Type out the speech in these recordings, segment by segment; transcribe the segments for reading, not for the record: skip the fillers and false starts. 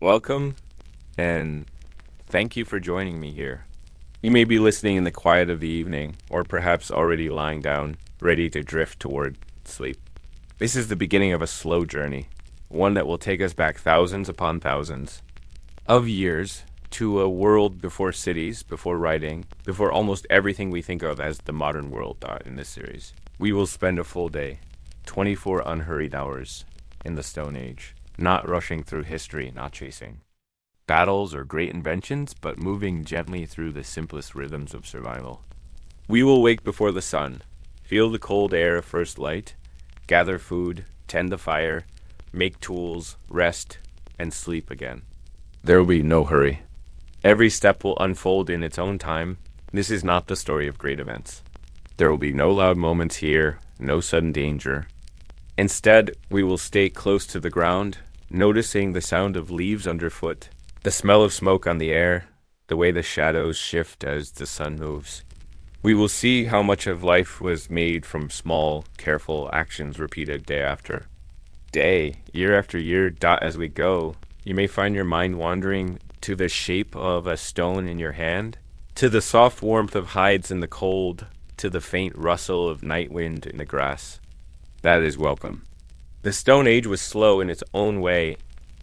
Welcome, and thank you for joining me here. You may be listening in the quiet of the evening, or perhaps already lying down, ready to drift toward sleep. This is the beginning of a slow journey, one that will take us back thousands upon thousands of years to a world before cities, before writing, before almost everything we think of as the modern world in this series. We will spend a full day, 24 unhurried hours, in the Stone Age, not rushing through history, not chasing battles or great inventions, but moving gently through the simplest rhythms of survival. We will wake before the sun, feel the cold air of first light, gather food, tend the fire, make tools, rest, and sleep again. There will be no hurry. Every step will unfold in its own time. This is not the story of great events. There will be no loud moments here, no sudden danger. Instead, we will stay close to the ground, noticing the sound of leaves underfoot, the smell of smoke on the air, the way the shadows shift as the sun moves. We will see how much of life was made from small, careful actions repeated day after day, year after year, dot as we go. You may find your mind wandering to the shape of a stone in your hand, to the soft warmth of hides in the cold, to the faint rustle of night wind in the grass. That is welcome. The Stone Age was slow in its own way,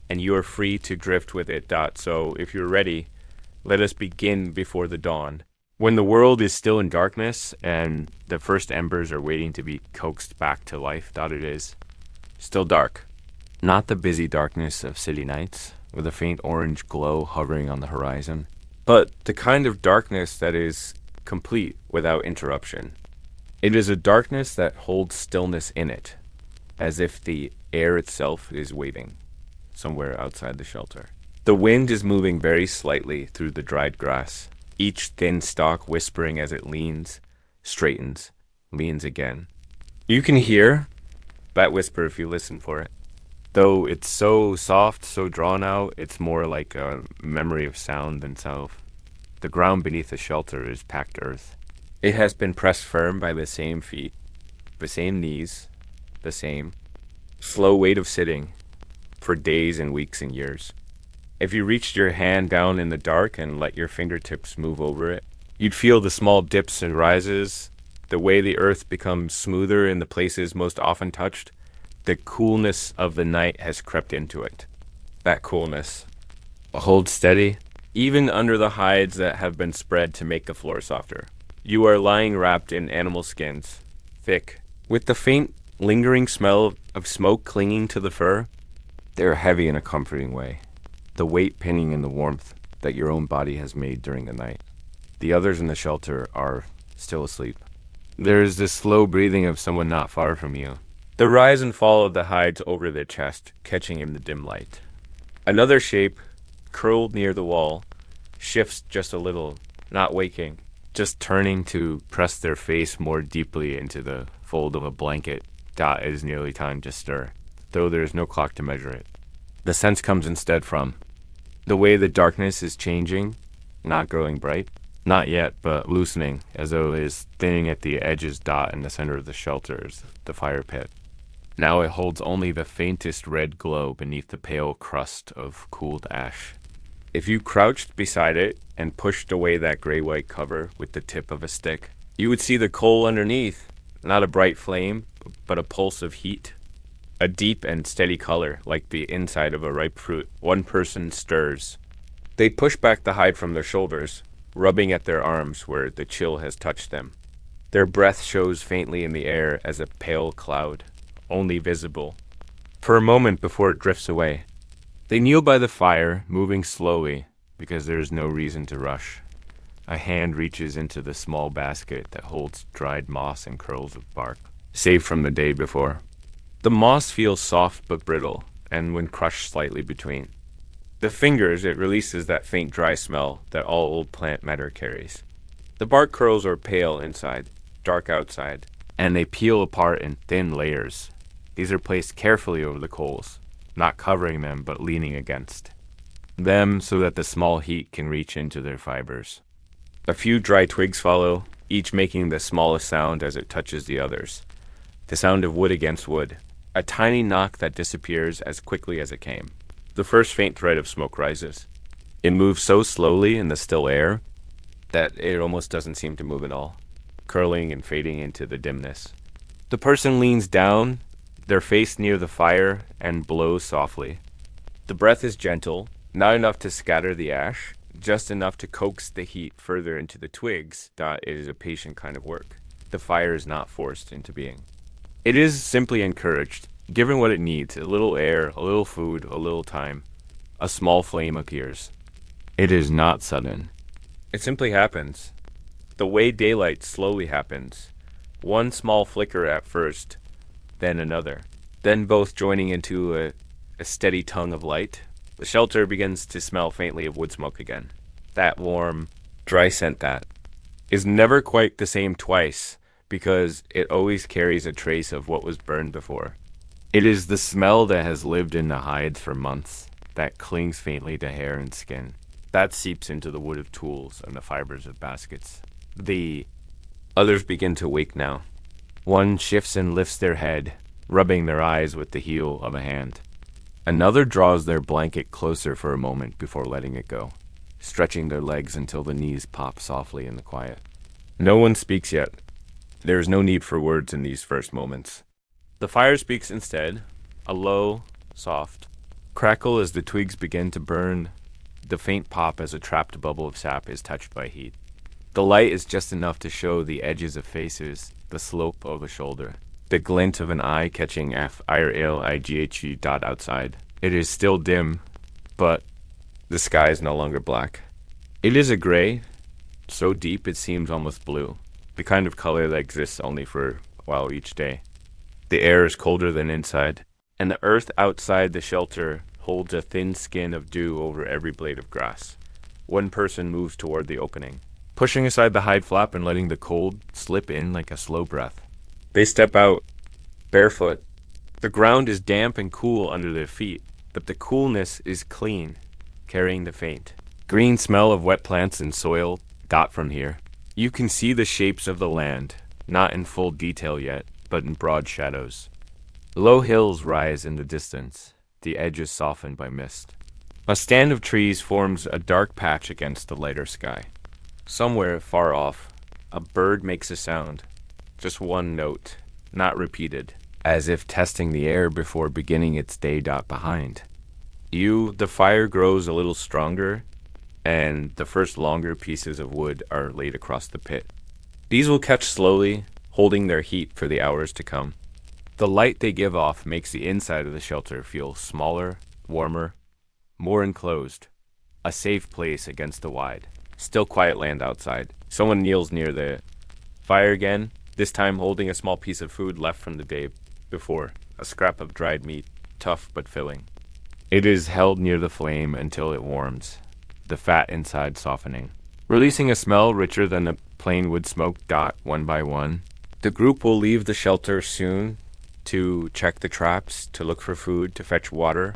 and you are free to drift with it. So if you're ready, let us begin before the dawn. When the world is still in darkness and the first embers are waiting to be coaxed back to life, it is still dark. Not the busy darkness of city nights, with a faint orange glow hovering on the horizon, but the kind of darkness that is complete without interruption. It is a darkness that holds stillness in it, as if the air itself is waiting somewhere outside the shelter. The wind is moving very slightly through the dried grass, each thin stalk whispering as it leans, straightens, leans again. You can hear that whisper if you listen for it. Though it's so soft, so drawn out, it's more like a memory of sound than self. The ground beneath the shelter is packed earth. It has been pressed firm by the same feet, the same knees, the same slow weight of sitting for days and weeks and years. If you reached your hand down in the dark and let your fingertips move over it, you'd feel the small dips and rises, the way the earth becomes smoother in the places most often touched. The coolness of the night has crept into it. That coolness holds steady, even under the hides that have been spread to make the floor softer. You are lying wrapped in animal skins, thick, with the faint, lingering smell of smoke clinging to the fur. They are heavy in a comforting way, the weight pinning in the warmth that your own body has made during the night. The others in the shelter are still asleep. There is this slow breathing of someone not far from you. The rise and fall of the hides over their chest, catching in the dim light. Another shape, curled near the wall, shifts just a little, not waking, just turning to press their face more deeply into the fold of a blanket. It is nearly time to stir, though there is no clock to measure it. The sense comes instead from the way the darkness is changing, not growing bright, not yet, but loosening, as though it is thinning at the edges. In the center of the shelter is the fire pit. Now it holds only the faintest red glow beneath the pale crust of cooled ash. If you crouched beside it and pushed away that gray-white cover with the tip of a stick, you would see the coal underneath, not a bright flame, but a pulse of heat, a deep and steady color like the inside of a ripe fruit. One person stirs. They push back the hide from their shoulders, rubbing at their arms where the chill has touched them. Their breath shows faintly in the air as a pale cloud, only visible for a moment before it drifts away. They kneel by the fire, moving slowly because there is no reason to rush. A hand reaches into the small basket that holds dried moss and curls of bark, saved from the day before. The moss feels soft but brittle, and when crushed slightly between the fingers, it releases that faint dry smell that all old plant matter carries. The bark curls are pale inside, dark outside, and they peel apart in thin layers. These are placed carefully over the coals, not covering them but leaning against them so that the small heat can reach into their fibers. A few dry twigs follow, each making the smallest sound as it touches the others. The sound of wood against wood, a tiny knock that disappears as quickly as it came. The first faint thread of smoke rises. It moves so slowly in the still air that it almost doesn't seem to move at all, curling and fading into the dimness. The person leans down, their face near the fire, and blows softly. The breath is gentle, not enough to scatter the ash, just enough to coax the heat further into the twigs that it is a patient kind of work. The fire is not forced into being. It is simply encouraged, given what it needs, a little air, a little food, a little time. A small flame appears. It is not sudden. It simply happens. The way daylight slowly happens. One small flicker at first, then another. Then both joining into a steady tongue of light. The shelter begins to smell faintly of wood smoke again. That warm, dry scent that is never quite the same twice, because it always carries a trace of what was burned before. It is the smell that has lived in the hides for months, that clings faintly to hair and skin. That seeps into the wood of tools and the fibers of baskets. The others begin to wake now. One shifts and lifts their head, rubbing their eyes with the heel of a hand. Another draws their blanket closer for a moment before letting it go, stretching their legs until the knees pop softly in the quiet. No one speaks yet. There is no need for words in these first moments. The fire speaks instead, a low, soft crackle as the twigs begin to burn, the faint pop as a trapped bubble of sap is touched by heat. The light is just enough to show the edges of faces, the slope of a shoulder, the glint of an eye catching FIRLIGHE dot outside. It is still dim, but the sky is no longer black. It is a gray, so deep it seems almost blue, the kind of color that exists only for a while each day. The air is colder than inside, and the earth outside the shelter holds a thin skin of dew over every blade of grass. One person moves toward the opening, pushing aside the hide flap and letting the cold slip in like a slow breath. They step out, barefoot. The ground is damp and cool under their feet, but the coolness is clean, carrying the faint green smell of wet plants and soil got from here. You can see the shapes of the land, not in full detail yet, but in broad shadows. Low hills rise in the distance, the edges softened by mist. A stand of trees forms a dark patch against the lighter sky. Somewhere far off, a bird makes a sound, just one note, not repeated, as if testing the air before beginning its day. Behind you, the fire grows a little stronger, and the first longer pieces of wood are laid across the pit. These will catch slowly, holding their heat for the hours to come. The light they give off makes the inside of the shelter feel smaller, warmer, more enclosed, a safe place against the wide, still quiet land outside. Someone kneels near the fire again, this time holding a small piece of food left from the day before, a scrap of dried meat, tough but filling. It is held near the flame until it warms, the fat inside softening, releasing a smell richer than the plain wood smoke. One by one. The group will leave the shelter soon to check the traps, to look for food, to fetch water,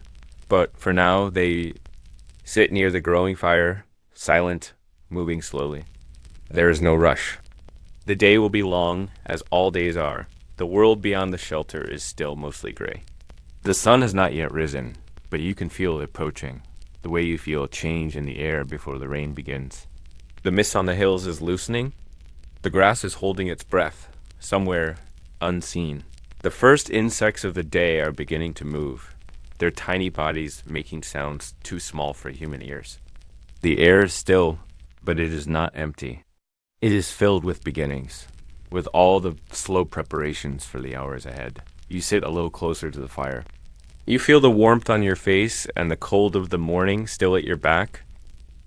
but for now they sit near the growing fire, silent, moving slowly. There is no rush. The day will be long, as all days are. The world beyond the shelter is still mostly gray. The sun has not yet risen, but you can feel it approaching, the way you feel a change in the air before the rain begins. The mist on the hills is loosening. The grass is holding its breath, somewhere unseen. The first insects of the day are beginning to move, their tiny bodies making sounds too small for human ears. The air is still, but it is not empty. It is filled with beginnings, with all the slow preparations for the hours ahead. You sit a little closer to the fire. You feel the warmth on your face and the cold of the morning still at your back.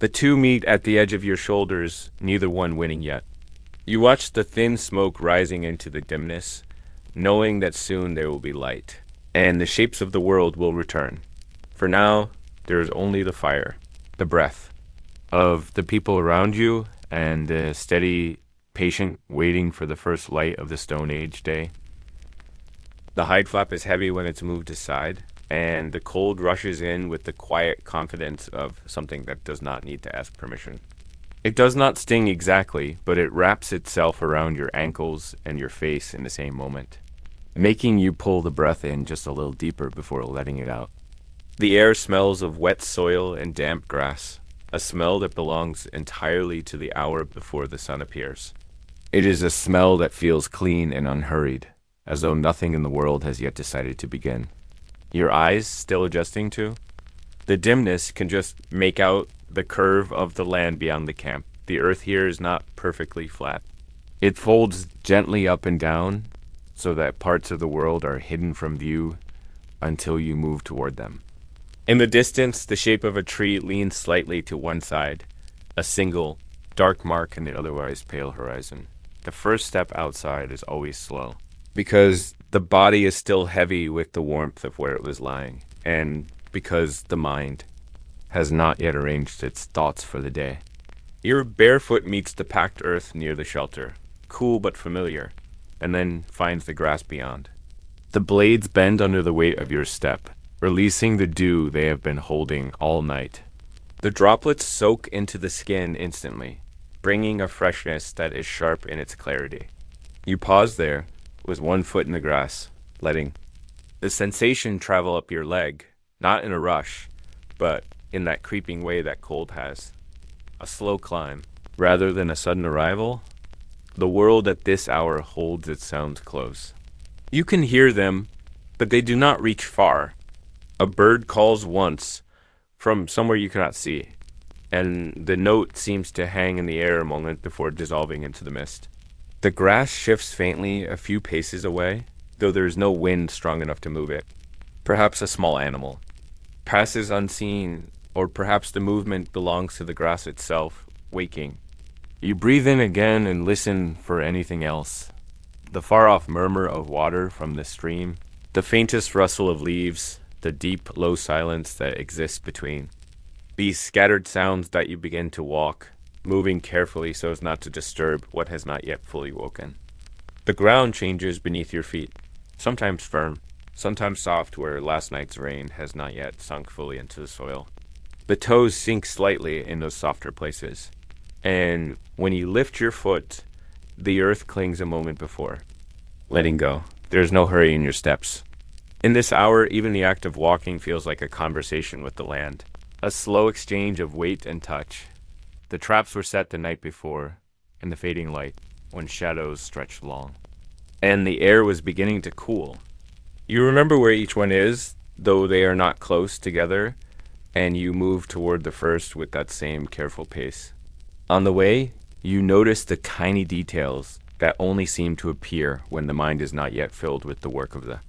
The two meet at the edge of your shoulders, neither one winning yet. You watch the thin smoke rising into the dimness, knowing that soon there will be light, and the shapes of the world will return. For now, there is only the fire, the breath of the people around you, and the steady, patient waiting for the first light of the Stone Age day. The hide flap is heavy when it's moved aside, and the cold rushes in with the quiet confidence of something that does not need to ask permission. It does not sting exactly, but it wraps itself around your ankles and your face in the same moment, making you pull the breath in just a little deeper before letting it out. The air smells of wet soil and damp grass, a smell that belongs entirely to the hour before the sun appears. It is a smell that feels clean and unhurried, as though nothing in the world has yet decided to begin. Your eyes still adjusting to? The dimness can just make out the curve of the land beyond the camp. The earth here is not perfectly flat. It folds gently up and down so that parts of the world are hidden from view until you move toward them. In the distance, the shape of a tree leans slightly to one side, a single, dark mark in the otherwise pale horizon. The first step outside is always slow, because the body is still heavy with the warmth of where it was lying, and because the mind has not yet arranged its thoughts for the day. Your barefoot meets the packed earth near the shelter, cool but familiar, and then finds the grass beyond. The blades bend under the weight of your step, releasing the dew they have been holding all night. The droplets soak into the skin instantly, bringing a freshness that is sharp in its clarity. You pause there, with one foot in the grass, letting the sensation travel up your leg, not in a rush, but in that creeping way that cold has. A slow climb, rather than a sudden arrival. The world at this hour holds its sounds close. You can hear them, but they do not reach far. A bird calls once, from somewhere you cannot see, and the note seems to hang in the air a moment before dissolving into the mist. The grass shifts faintly a few paces away, though there is no wind strong enough to move it. Perhaps a small animal passes unseen, or perhaps the movement belongs to the grass itself, waking. You breathe in again and listen for anything else. The far-off murmur of water from the stream, the faintest rustle of leaves, the deep, low silence that exists between. These scattered sounds that you begin to walk, moving carefully so as not to disturb what has not yet fully woken. The ground changes beneath your feet, sometimes firm, sometimes soft where last night's rain has not yet sunk fully into the soil. The toes sink slightly in those softer places, and when you lift your foot, the earth clings a moment before, letting go. There's no hurry in your steps. In this hour, even the act of walking feels like a conversation with the land, a slow exchange of weight and touch. The traps were set the night before, in the fading light, when shadows stretched long, and the air was beginning to cool. You remember where each one is, though they are not close together, and you move toward the first with that same careful pace. On the way, you notice the tiny details that only seem to appear when the mind is not yet filled with the work of the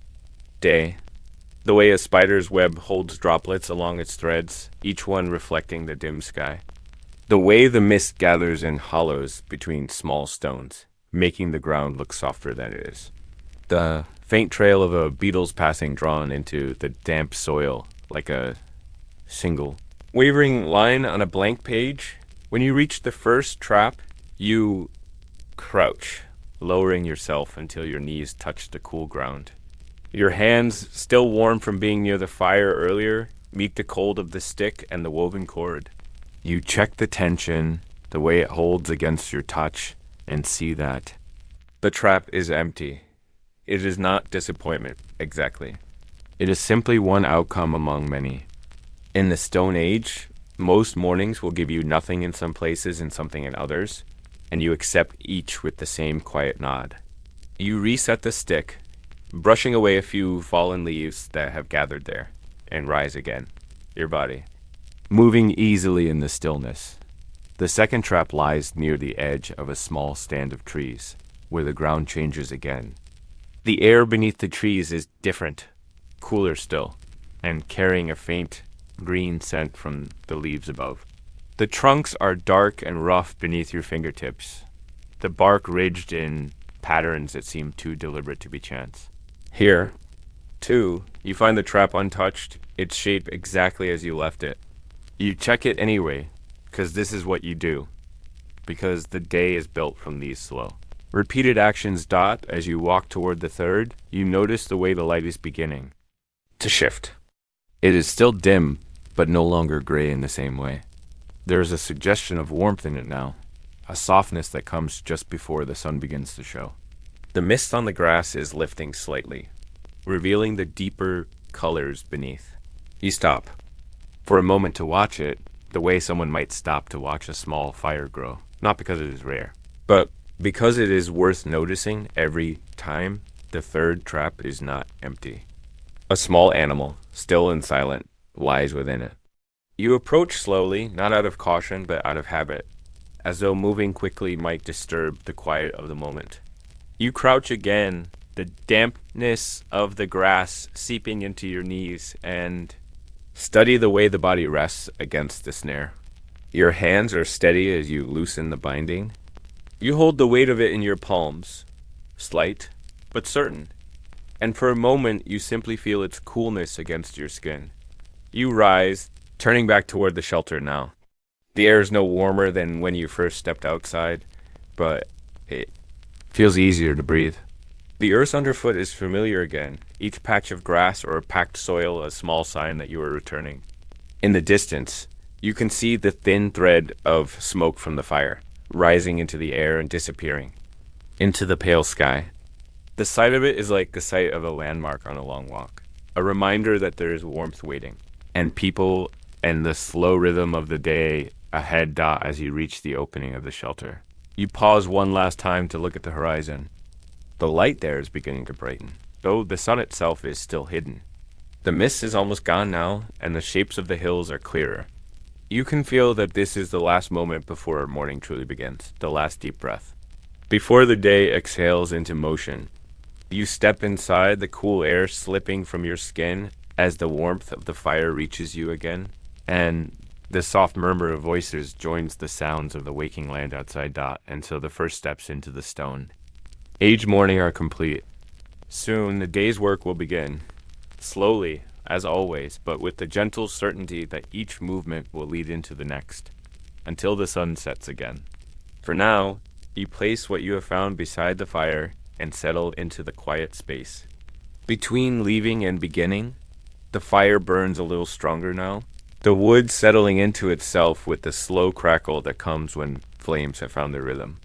day. The way a spider's web holds droplets along its threads, each one reflecting the dim sky. The way the mist gathers in hollows between small stones, making the ground look softer than it is. The faint trail of a beetle's passing drawn into the damp soil like a single wavering line on a blank page. When you reach the first trap, you crouch, lowering yourself until your knees touch the cool ground. Your hands, still warm from being near the fire earlier, meet the cold of the stick and the woven cord. You check the tension, the way it holds against your touch, and see that the trap is empty. It is not disappointment, exactly. It is simply one outcome among many. In the Stone Age, most mornings will give you nothing in some places and something in others, and you accept each with the same quiet nod. You reset the stick, brushing away a few fallen leaves that have gathered there, and rise again, your body, moving easily in the stillness. The second trap lies near the edge of a small stand of trees, where the ground changes again. The air beneath the trees is different, cooler still, and carrying a faint green scent from the leaves above. The trunks are dark and rough beneath your fingertips, the bark ridged in patterns that seem too deliberate to be chance. Here, too, you find the trap untouched, its shape exactly as you left it. You check it anyway, because this is what you do, because the day is built from these slow. Repeated actions dot as you walk toward the third. You notice the way the light is beginning to shift. It is still dim, but no longer gray in the same way. There is a suggestion of warmth in it now, a softness that comes just before the sun begins to show. The mist on the grass is lifting slightly, revealing the deeper colors beneath. You stop for a moment to watch it, the way someone might stop to watch a small fire grow. Not because it is rare, but because it is worth noticing every time the third trap is not empty. A small animal, still and silent, lies within it. You approach slowly, not out of caution, but out of habit, as though moving quickly might disturb the quiet of the moment. You crouch again, the dampness of the grass seeping into your knees, and study the way the body rests against the snare. Your hands are steady as you loosen the binding. You hold the weight of it in your palms, slight, but certain, and for a moment you simply feel its coolness against your skin. You rise, turning back toward the shelter now. The air is no warmer than when you first stepped outside, but it feels easier to breathe. The earth underfoot is familiar again, each patch of grass or packed soil a small sign that you are returning. In the distance, you can see the thin thread of smoke from the fire, rising into the air and disappearing into the pale sky. The sight of it is like the sight of a landmark on a long walk, a reminder that there is warmth waiting, and people and the slow rhythm of the day ahead dot as you reach the opening of the shelter. You pause one last time to look at the horizon. The light there is beginning to brighten, though the sun itself is still hidden. The mist is almost gone now, and the shapes of the hills are clearer. You can feel that this is the last moment before morning truly begins, the last deep breath. Before the day exhales into motion, you step inside, the cool air slipping from your skin as the warmth of the fire reaches you again, and the soft murmur of voices joins the sounds of the waking land outside dot, and so the first steps into the stone. Age morning are complete. Soon the day's work will begin. Slowly, as always, but with the gentle certainty that each movement will lead into the next, until the sun sets again. For now, you place what you have found beside the fire and settle into the quiet space. Between leaving and beginning, the fire burns a little stronger now, the wood settling into itself with the slow crackle that comes when flames have found their rhythm.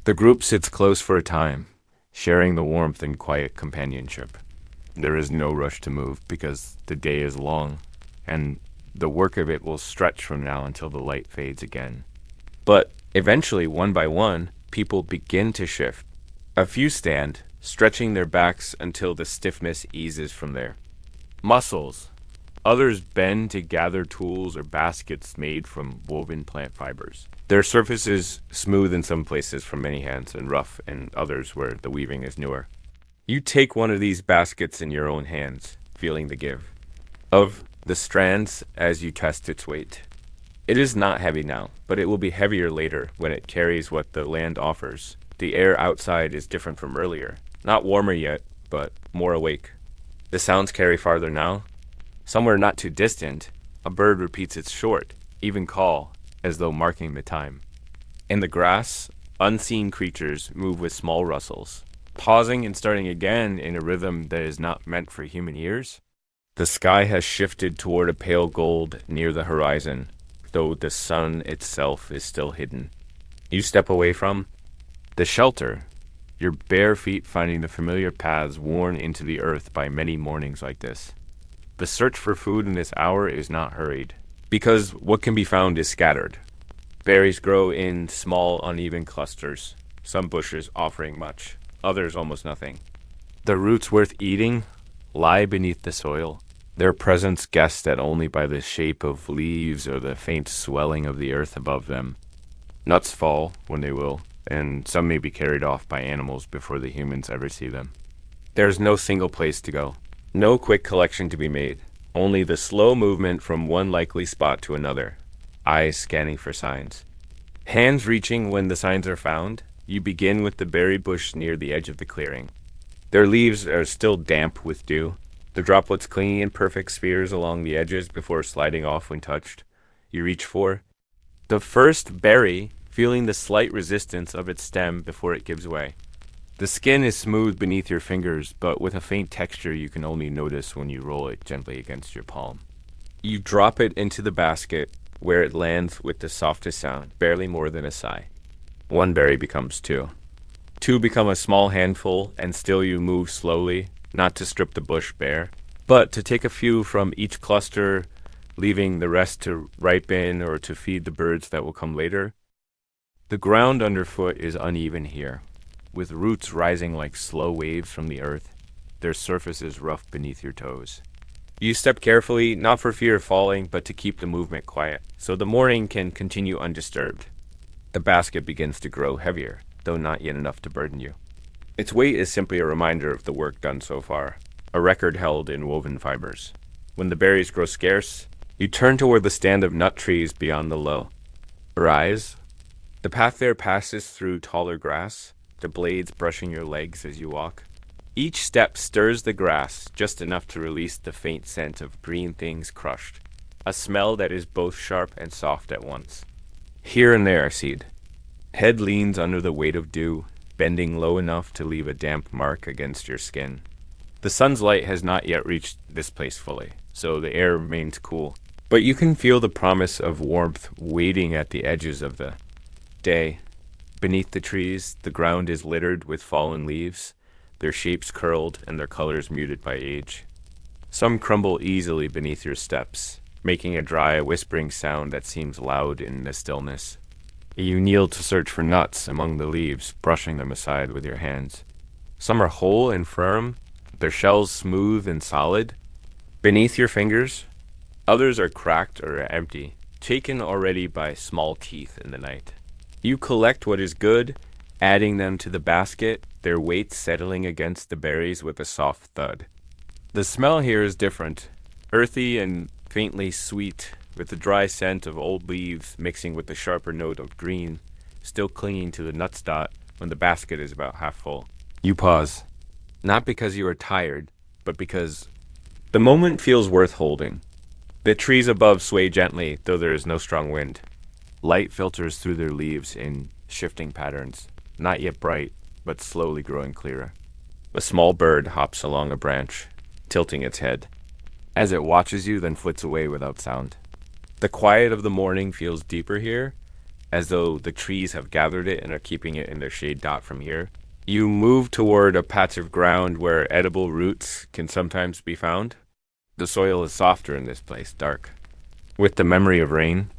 The group sits close for a time, sharing the warmth and quiet companionship. There is no rush to move because the day is long, and the work of it will stretch from now until the light fades again. But eventually, one by one, people begin to shift. A few stand, stretching their backs until the stiffness eases from there. Muscles. Others bend to gather tools or baskets made from woven plant fibers. Their surface is smooth in some places from many hands and rough in others where the weaving is newer. You take one of these baskets in your own hands, feeling the give of the strands as you test its weight. It is not heavy now, but it will be heavier later when it carries what the land offers. The air outside is different from earlier. Not warmer yet, but more awake. The sounds carry farther now. Somewhere not too distant, a bird repeats its short, even call, as though marking the time. In the grass, unseen creatures move with small rustles, pausing and starting again in a rhythm that is not meant for human ears. The sky has shifted toward a pale gold near the horizon, though the sun itself is still hidden. You step away from the shelter, your bare feet finding the familiar paths worn into the earth by many mornings like this. The search for food in this hour is not hurried, because what can be found is scattered. Berries grow in small, uneven clusters, some bushes offering much, others almost nothing. The roots worth eating lie beneath the soil, their presence guessed at only by the shape of leaves or the faint swelling of the earth above them. Nuts fall when they will, and some may be carried off by animals before the humans ever see them. There is no single place to go. No quick collection to be made, only the slow movement from one likely spot to another, eyes scanning for signs. Hands reaching when the signs are found, you begin with the berry bush near the edge of the clearing. Their leaves are still damp with dew, the droplets clinging in perfect spheres along the edges before sliding off when touched. You reach for the first berry, feeling the slight resistance of its stem before it gives way. The skin is smooth beneath your fingers, but with a faint texture you can only notice when you roll it gently against your palm. You drop it into the basket, where it lands with the softest sound, barely more than a sigh. One berry becomes two. Two become a small handful, and still you move slowly, not to strip the bush bare, But to take a few from each cluster, leaving the rest to ripen or to feed the birds that will come later. The ground underfoot is uneven here, with roots rising like slow waves from the earth. Their surface is rough beneath your toes. You step carefully, not for fear of falling, but to keep the movement quiet, so the morning can continue undisturbed. The basket begins to grow heavier, though not yet enough to burden you. Its weight is simply a reminder of the work done so far, a record held in woven fibers. When the berries grow scarce, you turn toward the stand of nut trees beyond the low. Arise. The path there passes through taller grass, the blades brushing your legs as you walk. Each step stirs the grass just enough to release the faint scent of green things crushed, a smell that is both sharp and soft at once. Here and there a seed. Head leans under the weight of dew, bending low enough to leave a damp mark against your skin. The sun's light has not yet reached this place fully, so the air remains cool. But you can feel the promise of warmth waiting at the edges of the day. Beneath the trees, the ground is littered with fallen leaves, their shapes curled and their colors muted by age. Some crumble easily beneath your steps, making a dry, whispering sound that seems loud in the stillness. You kneel to search for nuts among the leaves, brushing them aside with your hands. Some are whole and firm, their shells smooth and solid. Beneath your fingers, others are cracked or empty, taken already by small teeth in the night. You collect what is good, adding them to the basket, their weight settling against the berries with a soft thud. The smell here is different, earthy and faintly sweet, with the dry scent of old leaves mixing with the sharper note of green, still clinging to the nuts dot when the basket is about half full. You pause, not because you are tired, but because the moment feels worth holding. The trees above sway gently, though there is no strong wind. Light filters through their leaves in shifting patterns, not yet bright, but slowly growing clearer. A small bird hops along a branch, tilting its head. As it watches you, then flits away without sound. The quiet of the morning feels deeper here, as though the trees have gathered it and are keeping it in their shade dot from here. You move toward a patch of ground where edible roots can sometimes be found. The soil is softer in this place, dark. With the memory of rain,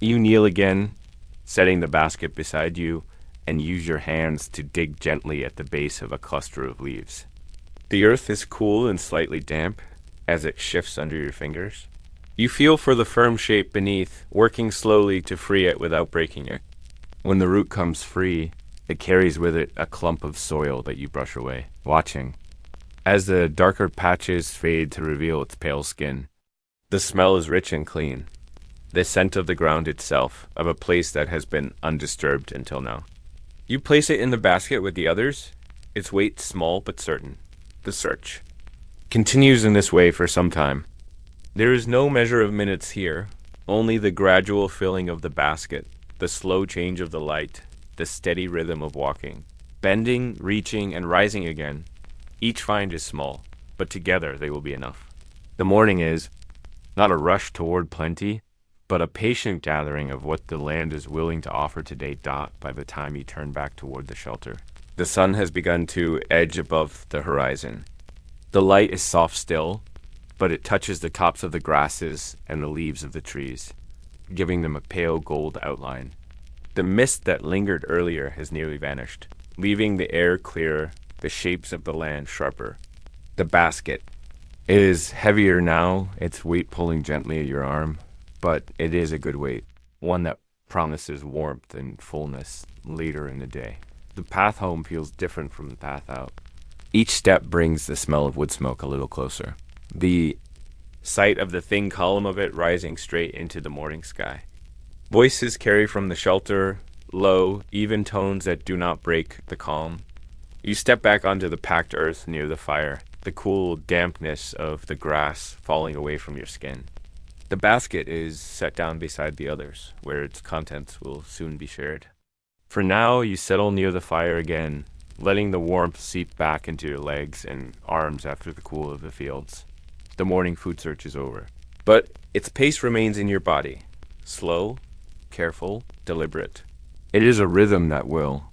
you kneel again, setting the basket beside you, and use your hands to dig gently at the base of a cluster of leaves. The earth is cool and slightly damp as it shifts under your fingers. You feel for the firm shape beneath, working slowly to free it without breaking it. When the root comes free, it carries with it a clump of soil that you brush away, watching. As the darker patches fade to reveal its pale skin, the smell is rich and clean. The scent of the ground itself, of a place that has been undisturbed until now. You place it in the basket with the others, its weight small but certain. The search continues in this way for some time. There is no measure of minutes here, only the gradual filling of the basket, the slow change of the light, the steady rhythm of walking, bending, reaching, and rising again. Each find is small, but together they will be enough. The morning is not a rush toward plenty, but a patient gathering of what the land is willing to offer today dot by the time you turn back toward the shelter. The sun has begun to edge above the horizon. The light is soft still, but it touches the tops of the grasses and the leaves of the trees, giving them a pale gold outline. The mist that lingered earlier has nearly vanished, leaving the air clearer, the shapes of the land sharper. The basket. It is heavier now, its weight pulling gently at your arm, but it is a good weight, one that promises warmth and fullness later in the day. The path home feels different from the path out. Each step brings the smell of wood smoke a little closer. The sight of the thin column of it rising straight into the morning sky. Voices carry from the shelter, low, even tones that do not break the calm. You step back onto the packed earth near the fire, the cool dampness of the grass falling away from your skin. The basket is set down beside the others, where its contents will soon be shared. For now, you settle near the fire again, letting the warmth seep back into your legs and arms after the cool of the fields. The morning food search is over, but its pace remains in your body, slow, careful, deliberate. It is a rhythm that will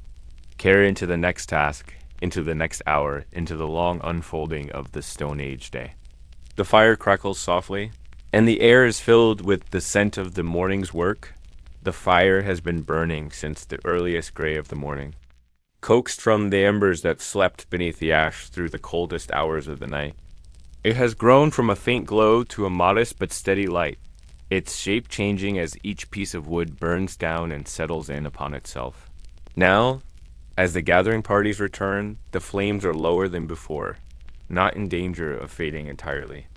carry into the next task, into the next hour, into the long unfolding of the Stone Age day. The fire crackles softly, and the air is filled with the scent of the morning's work. The fire has been burning since the earliest gray of the morning, coaxed from the embers that slept beneath the ash through the coldest hours of the night. It has grown from a faint glow to a modest but steady light, its shape changing as each piece of wood burns down and settles in upon itself. Now, as the gathering parties return, the flames are lower than before, not in danger of fading entirely,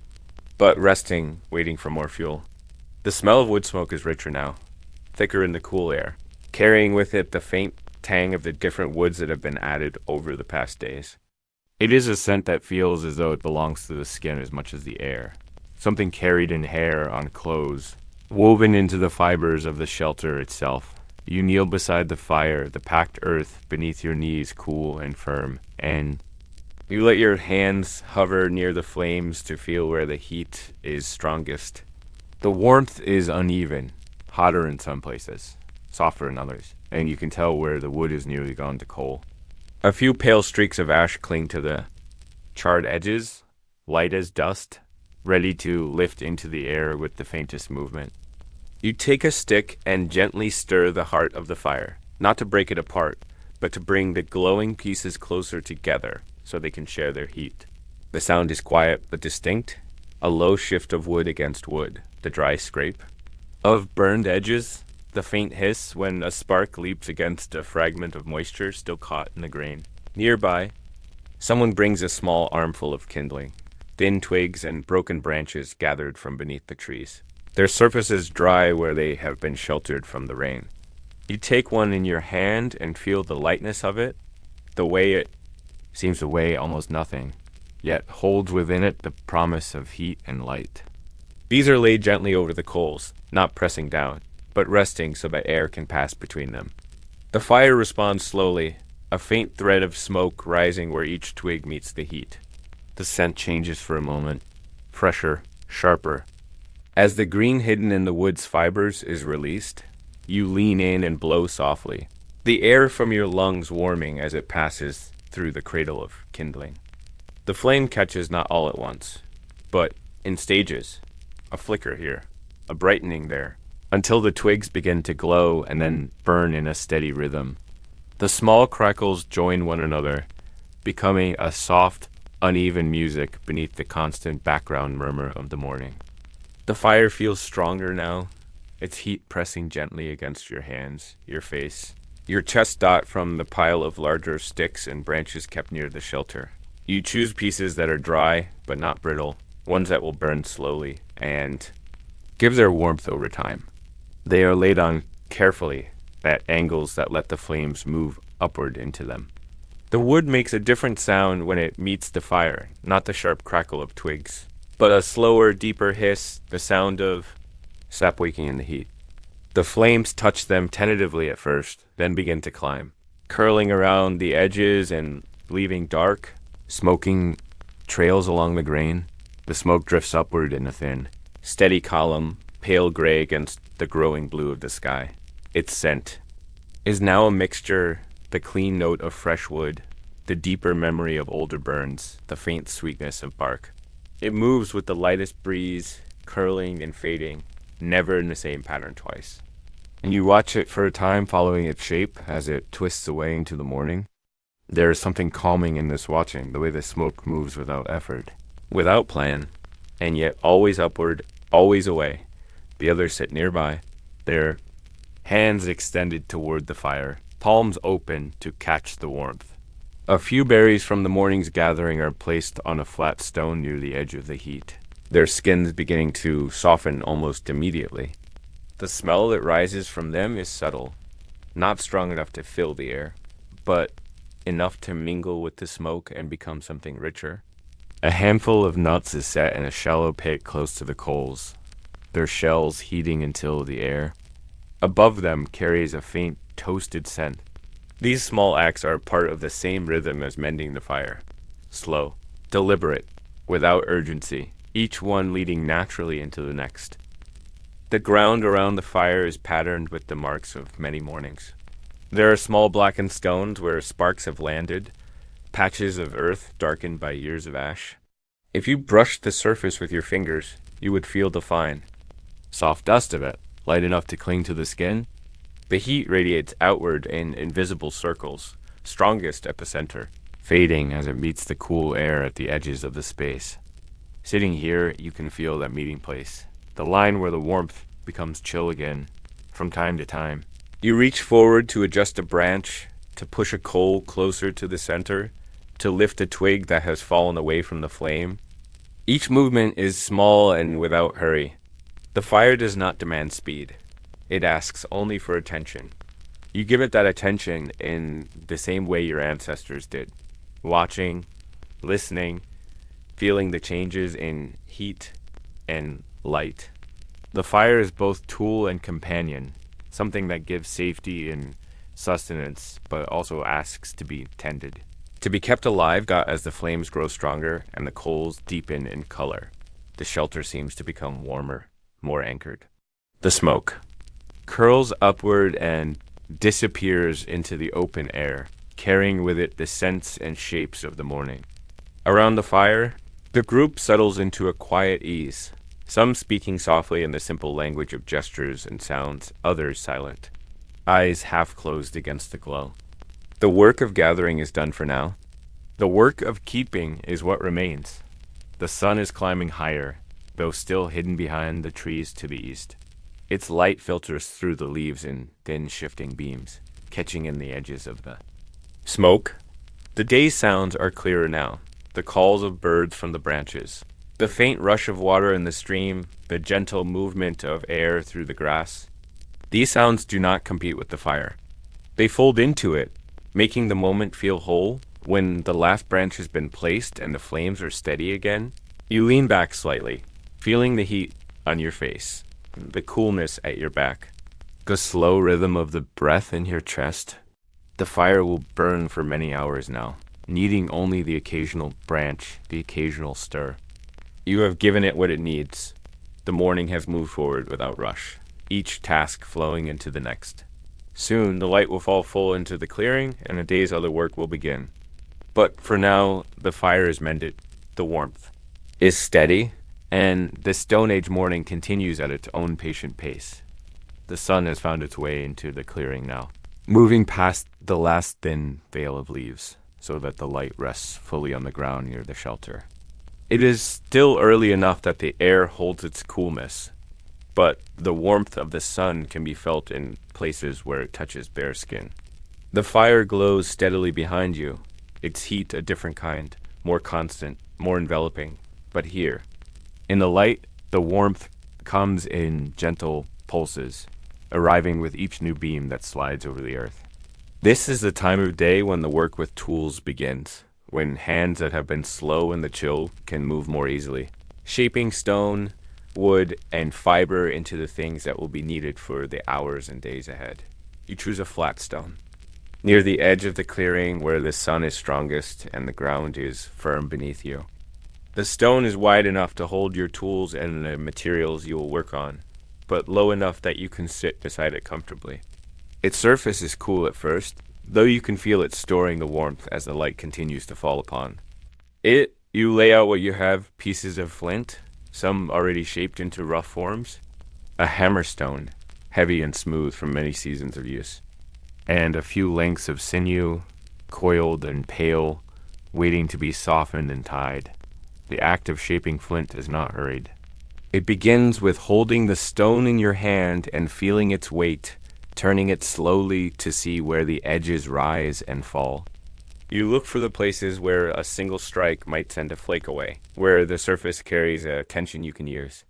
but resting, waiting for more fuel. The smell of wood smoke is richer now, thicker in the cool air, carrying with it the faint tang of the different woods that have been added over the past days. It is a scent that feels as though it belongs to the skin as much as the air, something carried in hair, on clothes, woven into the fibers of the shelter itself. You kneel beside the fire, the packed earth beneath your knees cool and firm, and you let your hands hover near the flames to feel where the heat is strongest. The warmth is uneven, hotter in some places, softer in others, and you can tell where the wood is nearly gone to coal. A few pale streaks of ash cling to the charred edges, light as dust, ready to lift into the air with the faintest movement. You take a stick and gently stir the heart of the fire, not to break it apart, but to bring the glowing pieces closer together so they can share their heat. The sound is quiet but distinct, a low shift of wood against wood, the dry scrape of burned edges, the faint hiss when a spark leaps against a fragment of moisture still caught in the grain. Nearby, someone brings a small armful of kindling, thin twigs and broken branches gathered from beneath the trees. Their surfaces dry where they have been sheltered from the rain. You take one in your hand and feel the lightness of it, the way it seems to weigh almost nothing, yet holds within it the promise of heat and light. These are laid gently over the coals, not pressing down, but resting so that air can pass between them. The fire responds slowly, a faint thread of smoke rising where each twig meets the heat. The scent changes for a moment, fresher, sharper. As the green hidden in the wood's fibers is released, you lean in and blow softly, the air from your lungs warming as it passes through the cradle of kindling. The flame catches not all at once, but in stages, a flicker here, a brightening there, until the twigs begin to glow and then burn in a steady rhythm. The small crackles join one another, becoming a soft, uneven music beneath the constant background murmur of the morning. The fire feels stronger now, its heat pressing gently against your hands, your face, your chest dot from the pile of larger sticks and branches kept near the shelter. You choose pieces that are dry but not brittle, ones that will burn slowly and give their warmth over time. They are laid on carefully at angles that let the flames move upward into them. The wood makes a different sound when it meets the fire, not the sharp crackle of twigs, but a slower, deeper hiss, the sound of sap waking in the heat. The flames touch them tentatively at first, then begin to climb, curling around the edges and leaving dark, smoking trails along the grain. The smoke drifts upward in a thin, steady column, pale gray against the growing blue of the sky. Its scent is now a mixture, the clean note of fresh wood, the deeper memory of older burns, the faint sweetness of bark. It moves with the lightest breeze, curling and fading, never in the same pattern twice. And you watch it for a time following its shape as it twists away into the morning. There is something calming in this watching, the way the smoke moves without effort, without plan, and yet always upward, always away. The others sit nearby, their hands extended toward the fire, palms open to catch the warmth. A few berries from the morning's gathering are placed on a flat stone near the edge of the heat, their skins beginning to soften almost immediately. The smell that rises from them is subtle, not strong enough to fill the air, but enough to mingle with the smoke and become something richer. A handful of nuts is set in a shallow pit close to the coals, their shells heating until the air above them carries a faint toasted scent. These small acts are part of the same rhythm as mending the fire. Slow, deliberate, without urgency, each one leading naturally into the next. The ground around the fire is patterned with the marks of many mornings. There are small blackened stones where sparks have landed, patches of earth darkened by years of ash. If you brushed the surface with your fingers, you would feel the fine, soft dust of it, light enough to cling to the skin. The heat radiates outward in invisible circles, strongest at the center, fading as it meets the cool air at the edges of the space. Sitting here, you can feel that meeting place, the line where the warmth becomes chill again, from time to time. You reach forward to adjust a branch, to push a coal closer to the center, to lift a twig that has fallen away from the flame. Each movement is small and without hurry. The fire does not demand speed. It asks only for attention. You give it that attention in the same way your ancestors did, watching, listening, feeling the changes in heat and light. The fire is both tool and companion, something that gives safety and sustenance, but also asks to be tended. To be kept alive as the flames grow stronger and the coals deepen in color. The shelter seems to become warmer, more anchored. The smoke curls upward and disappears into the open air, carrying with it the scents and shapes of the morning. Around the fire, the group settles into a quiet ease, some speaking softly in the simple language of gestures and sounds, others silent, eyes half closed against the glow. The work of gathering is done for now. The work of keeping is what remains. The sun is climbing higher, though still hidden behind the trees to the east. Its light filters through the leaves in thin shifting beams, catching in the edges of the smoke. The day's sounds are clearer now, the calls of birds from the branches, the faint rush of water in the stream, the gentle movement of air through the grass. These sounds do not compete with the fire. They fold into it, making the moment feel whole. When the last branch has been placed and the flames are steady again, you lean back slightly, feeling the heat on your face, the coolness at your back, the slow rhythm of the breath in your chest. The fire will burn for many hours now, needing only the occasional branch, the occasional stir. You have given it what it needs. The morning has moved forward without rush, each task flowing into the next. Soon the light will fall full into the clearing and a day's other work will begin. But for now, the fire is mended, the warmth is steady, and the Stone Age morning continues at its own patient pace. The sun has found its way into the clearing now, moving past the last thin veil of leaves, so that the light rests fully on the ground near the shelter. It is still early enough that the air holds its coolness, but the warmth of the sun can be felt in places where it touches bare skin. The fire glows steadily behind you, its heat a different kind, more constant, more enveloping. But here, in the light, the warmth comes in gentle pulses, arriving with each new beam that slides over the earth. This is the time of day when the work with tools begins, when hands that have been slow in the chill can move more easily, shaping stone, wood, and fiber into the things that will be needed for the hours and days ahead. You choose a flat stone, near the edge of the clearing where the sun is strongest and the ground is firm beneath you. The stone is wide enough to hold your tools and the materials you will work on, but low enough that you can sit beside it comfortably. Its surface is cool at first, though you can feel it storing the warmth as the light continues to fall upon it. You lay out what you have: pieces of flint, some already shaped into rough forms, a hammerstone, heavy and smooth from many seasons of use, and a few lengths of sinew, coiled and pale, waiting to be softened and tied. The act of shaping flint is not hurried. It begins with holding the stone in your hand and feeling its weight, turning it slowly to see where the edges rise and fall. You look for the places where a single strike might send a flake away, where the surface carries a tension you can use.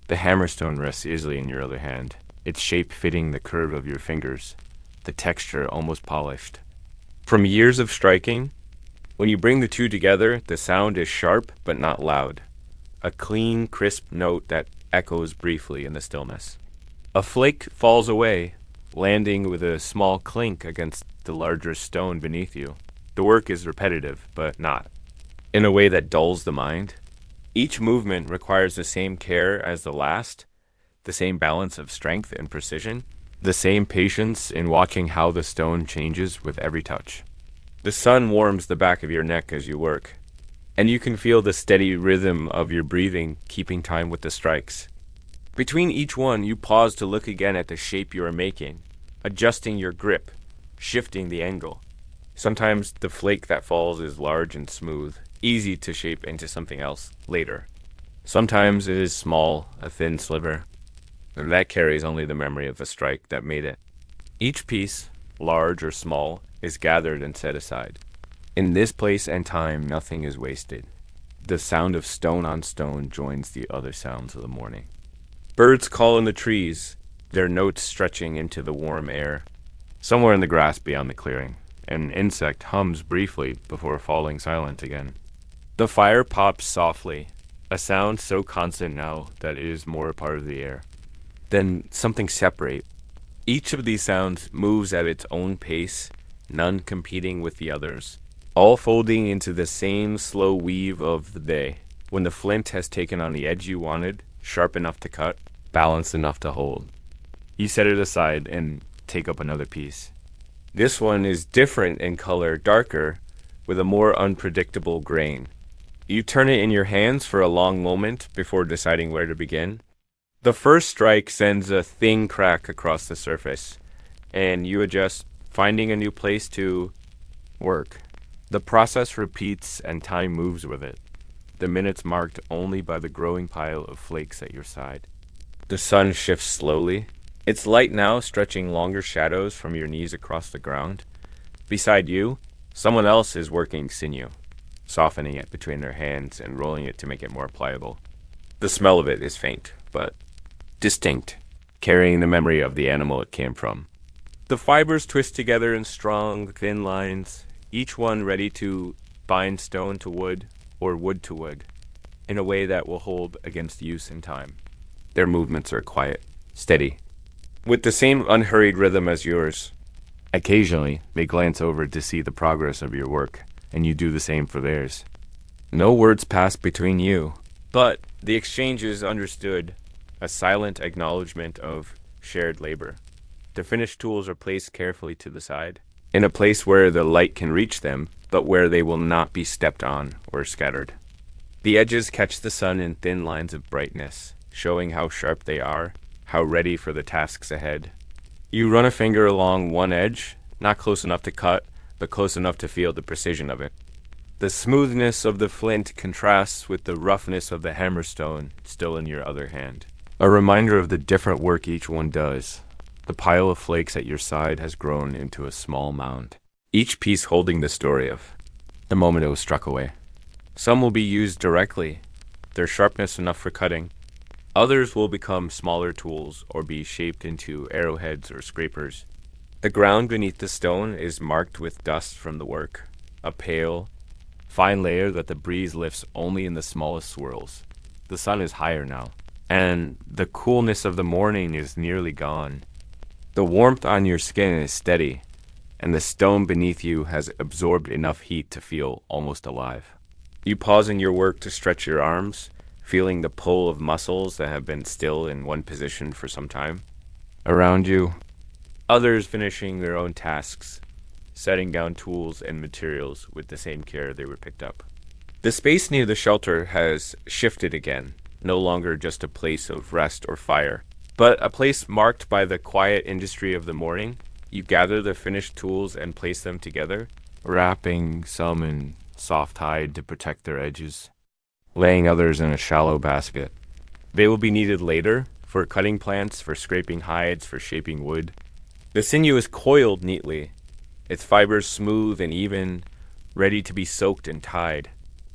The hammerstone rests easily in your other hand, its shape fitting the curve of your fingers, the texture almost polished. From years of striking, when you bring the two together, the sound is sharp but not loud, a clean, crisp note that echoes briefly in the stillness. A flake falls away, landing with a small clink against the larger stone beneath you. The work is repetitive, but not in a way that dulls the mind. Each movement requires the same care as the last, the same balance of strength and precision, the same patience in watching how the stone changes with every touch. The sun warms the back of your neck as you work, and you can feel the steady rhythm of your breathing keeping time with the strikes. Between each one, you pause to look again at the shape you are making, adjusting your grip, shifting the angle. Sometimes the flake that falls is large and smooth, easy to shape into something else later. Sometimes it is small, a thin sliver, and that carries only the memory of the strike that made it. Each piece, large or small, is gathered and set aside. In this place and time, nothing is wasted. The sound of stone on stone joins the other sounds of the morning. Birds call in the trees, their notes stretching into the warm air. Somewhere in the grass beyond the clearing, an insect hums briefly before falling silent again. The fire pops softly, a sound so constant now that it is more a part of the air. Then something separates. Each of these sounds moves at its own pace, none competing with the others, all folding into the same slow weave of the day, when the flint has taken on the edge you wanted, sharp enough to cut, balanced enough to hold. You set it aside and take up another piece. This one is different in color, darker, with a more unpredictable grain. You turn it in your hands for a long moment before deciding where to begin. The first strike sends a thin crack across the surface, and you adjust, finding a new place to work. The process repeats and time moves with it, the minutes marked only by the growing pile of flakes at your side. The sun shifts slowly, its light now stretching longer shadows from your knees across the ground. Beside you, someone else is working sinew, softening it between their hands and rolling it to make it more pliable. The smell of it is faint, but distinct, carrying the memory of the animal it came from. The fibers twist together in strong, thin lines, each one ready to bind stone to wood or wood to wood, in a way that will hold against use in time. Their movements are quiet, steady, with the same unhurried rhythm as yours. Occasionally, they glance over to see the progress of your work, and you do the same for theirs. No words pass between you, but the exchange is understood, a silent acknowledgement of shared labor. The finished tools are placed carefully to the side, in a place where the light can reach them, but where they will not be stepped on or scattered. The edges catch the sun in thin lines of brightness, showing how sharp they are, how ready for the tasks ahead. You run a finger along one edge, not close enough to cut, but close enough to feel the precision of it. The smoothness of the flint contrasts with the roughness of the hammerstone still in your other hand. A reminder of the different work each one does. The pile of flakes at your side has grown into a small mound, each piece holding the story of the moment it was struck away. Some will be used directly, their sharpness enough for cutting. Others will become smaller tools or be shaped into arrowheads or scrapers. The ground beneath the stone is marked with dust from the work, a pale, fine layer that the breeze lifts only in the smallest swirls. The sun is higher now, and the coolness of the morning is nearly gone. The warmth on your skin is steady, and the stone beneath you has absorbed enough heat to feel almost alive. You pause in your work to stretch your arms, feeling the pull of muscles that have been still in one position for some time. Around you, others finishing their own tasks, setting down tools and materials with the same care they were picked up. The space near the shelter has shifted again, no longer just a place of rest or fire, but a place marked by the quiet industry of the morning. You gather the finished tools and place them together, wrapping some in soft hide to protect their edges, laying others in a shallow basket. They will be needed later, for cutting plants, for scraping hides, for shaping wood. The sinew is coiled neatly, its fibers smooth and even, ready to be soaked and tied.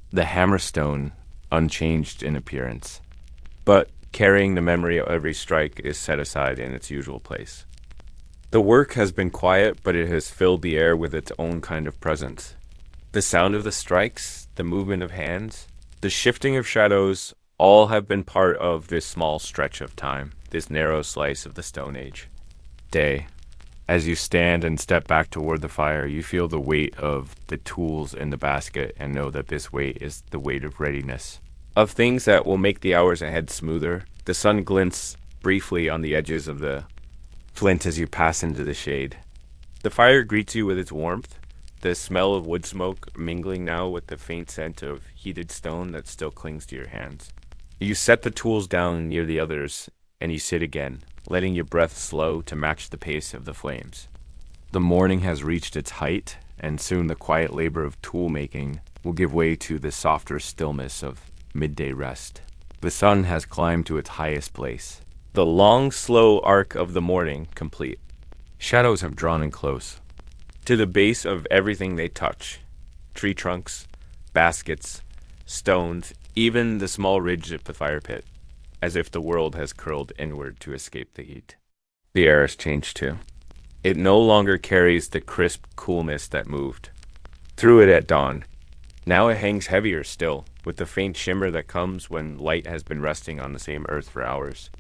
The hammerstone, unchanged in appearance, but carrying the memory of every strike, is set aside in its usual place. The work has been quiet, but it has filled the air with its own kind of presence. The sound of the strikes, the movement of hands, the shifting of shadows, all have been part of this small stretch of time, this narrow slice of the Stone Age. Day. As you stand and step back toward the fire, you feel the weight of the tools in the basket and know that this weight is the weight of readiness, of things that will make the hours ahead smoother. The sun glints briefly on the edges of the flint as you pass into the shade. The fire greets you with its warmth, the smell of wood smoke mingling now with the faint scent of heated stone that still clings to your hands. You set the tools down near the others, and you sit again, letting your breath slow to match the pace of the flames. The morning has reached its height, and soon the quiet labor of tool making will give way to the softer stillness of midday rest. The sun has climbed to its highest place, the long, slow arc of the morning complete. Shadows have drawn in close, to the base of everything they touch: tree trunks, baskets, stones, even the small ridge of the fire pit, as if the world has curled inward to escape the heat. The air has changed too. It no longer carries the crisp coolness that moved through it at dawn. Now it hangs heavier still, with the faint shimmer that comes when light has been resting on the same earth for hours.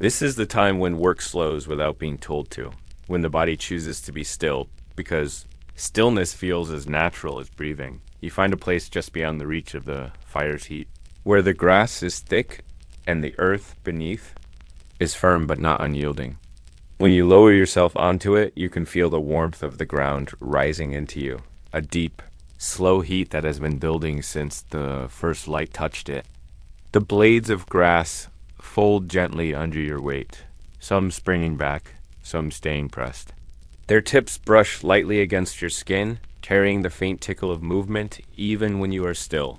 This is the time when work slows without being told to, when the body chooses to be still, because stillness feels as natural as breathing. You find a place just beyond the reach of the fire's heat, where the grass is thick and the earth beneath is firm but not unyielding. When you lower yourself onto it, you can feel the warmth of the ground rising into you, a deep, slow heat that has been building since the first light touched it. The blades of grass fold gently under your weight, some springing back, some staying pressed. Their tips brush lightly against your skin, carrying the faint tickle of movement even when you are still.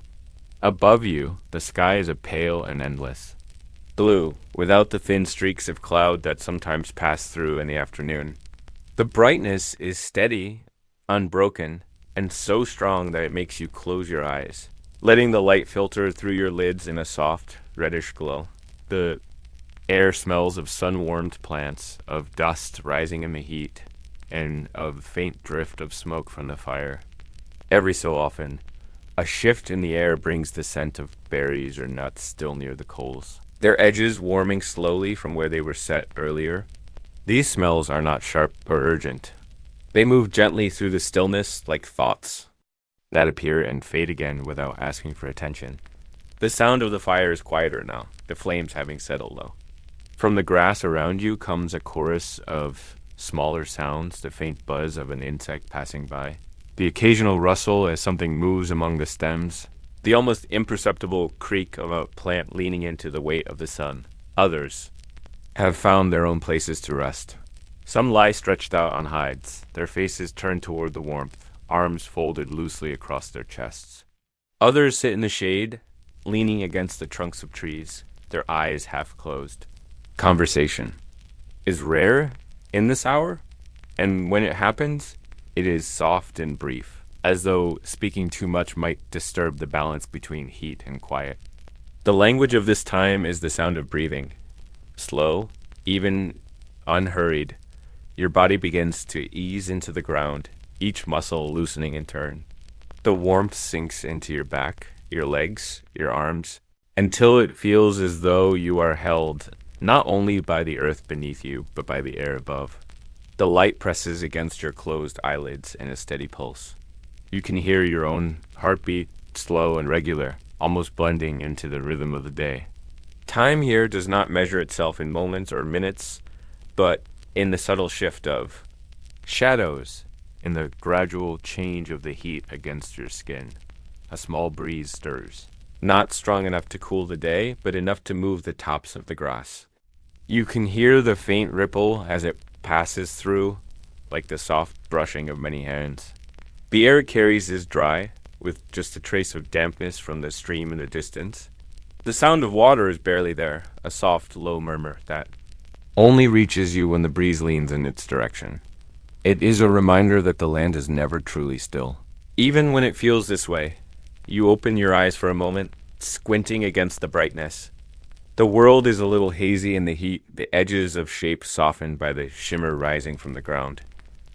Above you, the sky is a pale and endless blue, without the thin streaks of cloud that sometimes pass through in the afternoon. The brightness is steady, unbroken, and so strong that it makes you close your eyes, letting the light filter through your lids in a soft, reddish glow. The air smells of sun-warmed plants, of dust rising in the heat, and of faint drift of smoke from the fire. Every so often, a shift in the air brings the scent of berries or nuts still near the coals, their edges warming slowly from where they were set earlier. These smells are not sharp or urgent. They move gently through the stillness like thoughts that appear and fade again without asking for attention. The sound of the fire is quieter now, the flames having settled low. From the grass around you comes a chorus of smaller sounds, the faint buzz of an insect passing by, the occasional rustle as something moves among the stems, the almost imperceptible creak of a plant leaning into the weight of the sun. Others have found their own places to rest. Some lie stretched out on hides, their faces turned toward the warmth, arms folded loosely across their chests. Others sit in the shade, leaning against the trunks of trees, their eyes half closed. Conversation is rare in this hour, and when it happens, it is soft and brief, as though speaking too much might disturb the balance between heat and quiet. The language of this time is the sound of breathing. Slow, even unhurried, your body begins to ease into the ground, each muscle loosening in turn. The warmth sinks into your back, your legs, your arms, until it feels as though you are held not only by the earth beneath you, but by the air above. The light presses against your closed eyelids in a steady pulse. You can hear your own heartbeat, slow and regular, almost blending into the rhythm of the day. Time here does not measure itself in moments or minutes, but in the subtle shift of shadows, in the gradual change of the heat against your skin. A small breeze stirs, not strong enough to cool the day, but enough to move the tops of the grass. You can hear the faint ripple as it passes through, like the soft brushing of many hands. The air it carries is dry, with just a trace of dampness from the stream in the distance. The sound of water is barely there, a soft, low murmur that only reaches you when the breeze leans in its direction. It is a reminder that the land is never truly still. Even when it feels this way, you open your eyes for a moment, squinting against the brightness. The world is a little hazy in the heat, the edges of shape softened by the shimmer rising from the ground.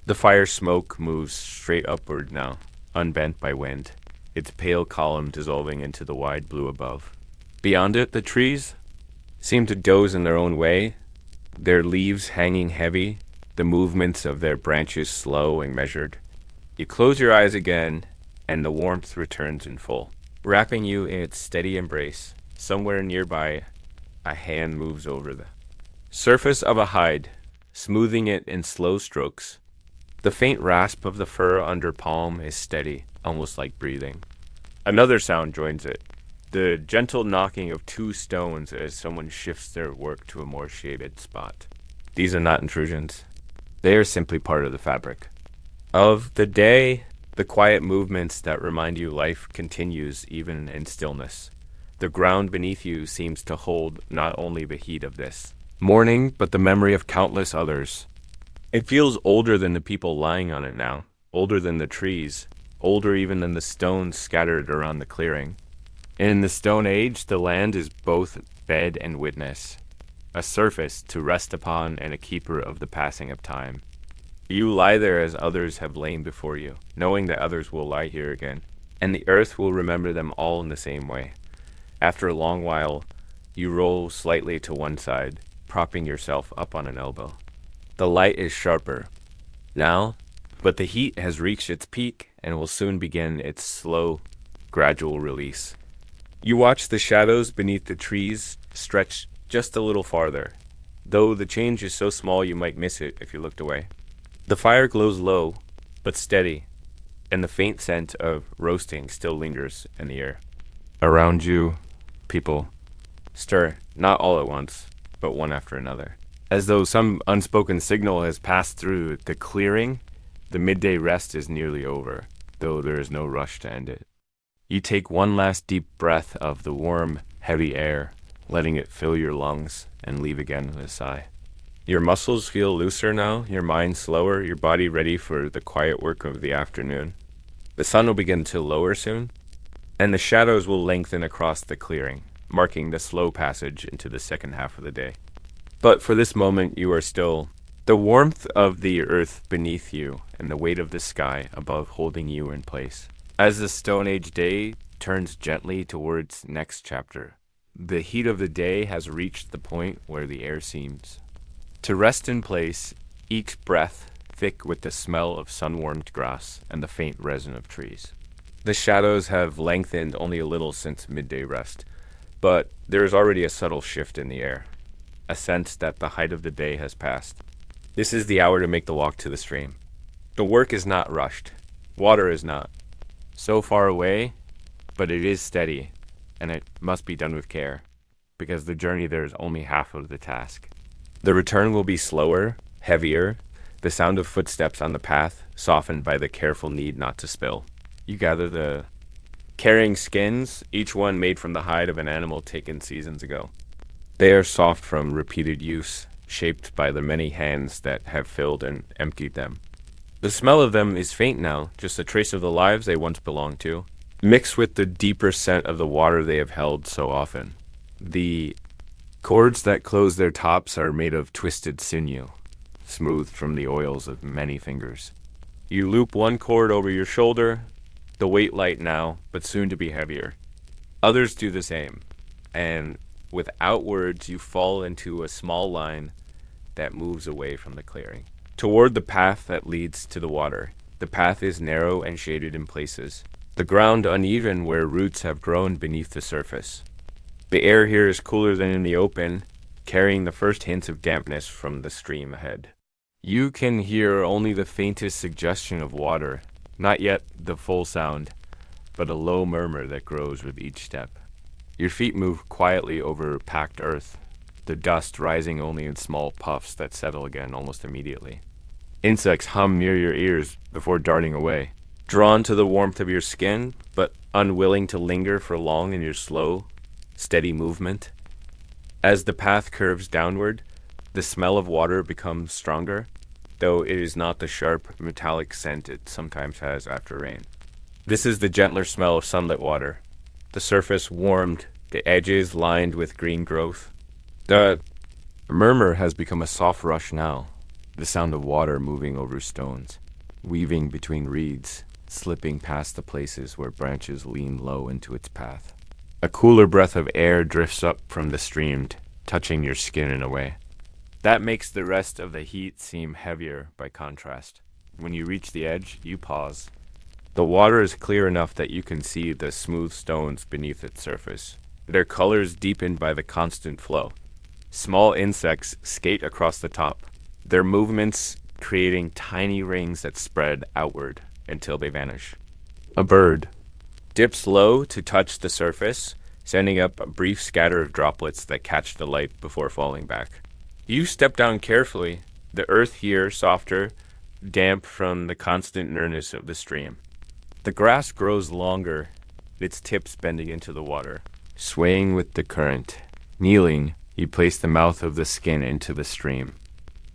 The fire smoke moves straight upward now, unbent by wind, its pale column dissolving into the wide blue above. Beyond it, the trees seem to doze in their own way, their leaves hanging heavy, the movements of their branches slow and measured. You close your eyes again, and the warmth returns in full, wrapping you in its steady embrace. Somewhere nearby, a hand moves over the surface of a hide, smoothing it in slow strokes. The faint rasp of the fur under palm is steady, almost like breathing. Another sound joins it, the gentle knocking of two stones as someone shifts their work to a more shaded spot. These are not intrusions. They are simply part of the fabric. Of the day, the quiet movements that remind you life continues even in stillness. The ground beneath you seems to hold not only the heat of this morning, but the memory of countless others. It feels older than the people lying on it now, older than the trees, older even than the stones scattered around the clearing. In the Stone Age, the land is both bed and witness, a surface to rest upon and a keeper of the passing of time. You lie there as others have lain before you, knowing that others will lie here again, and the earth will remember them all in the same way. After a long while, you roll slightly to one side, propping yourself up on an elbow. The light is sharper now, but the heat has reached its peak and will soon begin its slow, gradual release. You watch the shadows beneath the trees stretch just a little farther, though the change is so small you might miss it if you looked away. The fire glows low, but steady, and the faint scent of roasting still lingers in the air. Around you, people stir, not all at once, but one after another. As though some unspoken signal has passed through the clearing, the midday rest is nearly over, though there is no rush to end it. You take one last deep breath of the warm, heavy air, letting it fill your lungs, and leave again with a sigh. Your muscles feel looser now, your mind slower, your body ready for the quiet work of the afternoon. The sun will begin to lower soon, and the shadows will lengthen across the clearing, marking the slow passage into the second half of the day. But for this moment, you are still the warmth of the earth beneath you and the weight of the sky above holding you in place. As the Stone Age day turns gently towards next chapter, the heat of the day has reached the point where the air seems to rest in place, each breath thick with the smell of sun-warmed grass and the faint resin of trees. The shadows have lengthened only a little since midday rest, but there is already a subtle shift in the air, a sense that the height of the day has passed. This is the hour to make the walk to the stream. The work is not rushed. Water is not. So far away, but it is steady, and it must be done with care, because the journey there is only half of the task. The return will be slower, heavier, the sound of footsteps on the path softened by the careful need not to spill. You gather the carrying skins, each one made from the hide of an animal taken seasons ago. They are soft from repeated use, shaped by the many hands that have filled and emptied them. The smell of them is faint now, just a trace of the lives they once belonged to, mixed with the deeper scent of the water they have held so often. The cords that close their tops are made of twisted sinew, smoothed from the oils of many fingers. You loop one cord over your shoulder, the weight light now, but soon to be heavier. Others do the same, and without words you fall into a small line that moves away from the clearing, toward the path that leads to the water. The path is narrow and shaded in places, the ground uneven where roots have grown beneath the surface. The air here is cooler than in the open, carrying the first hints of dampness from the stream ahead. You can hear only the faintest suggestion of water, not yet the full sound, but a low murmur that grows with each step. Your feet move quietly over packed earth, the dust rising only in small puffs that settle again almost immediately. Insects hum near your ears before darting away, drawn to the warmth of your skin, but unwilling to linger for long in your slow, steady movement. As the path curves downward, the smell of water becomes stronger, though it is not the sharp, metallic scent it sometimes has after rain. This is the gentler smell of sunlit water, the surface warmed, the edges lined with green growth. The murmur has become a soft rush now, the sound of water moving over stones, weaving between reeds, slipping past the places where branches lean low into its path. A cooler breath of air drifts up from the stream, touching your skin in a way. That makes the rest of the heat seem heavier by contrast. When you reach the edge, you pause. The water is clear enough that you can see the smooth stones beneath its surface, their colors deepened by the constant flow. Small insects skate across the top, their movements creating tiny rings that spread outward until they vanish. A bird dips low to touch the surface, sending up a brief scatter of droplets that catch the light before falling back. You step down carefully, the earth here softer, damp from the constant nearness of the stream. The grass grows longer, its tips bending into the water, swaying with the current. Kneeling, you place the mouth of the skin into the stream.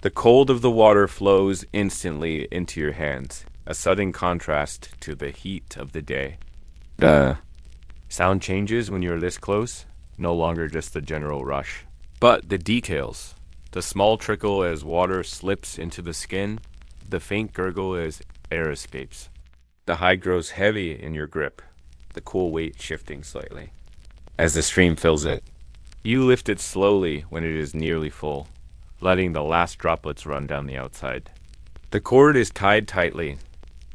The cold of the water flows instantly into your hands, a sudden contrast to the heat of the day. Sound changes when you're this close, no longer just the general rush. But the details, the small trickle as water slips into the skin, the faint gurgle as air escapes. The hide grows heavy in your grip, the cool weight shifting slightly. As the stream fills it, you lift it slowly when it is nearly full, letting the last droplets run down the outside. The cord is tied tightly,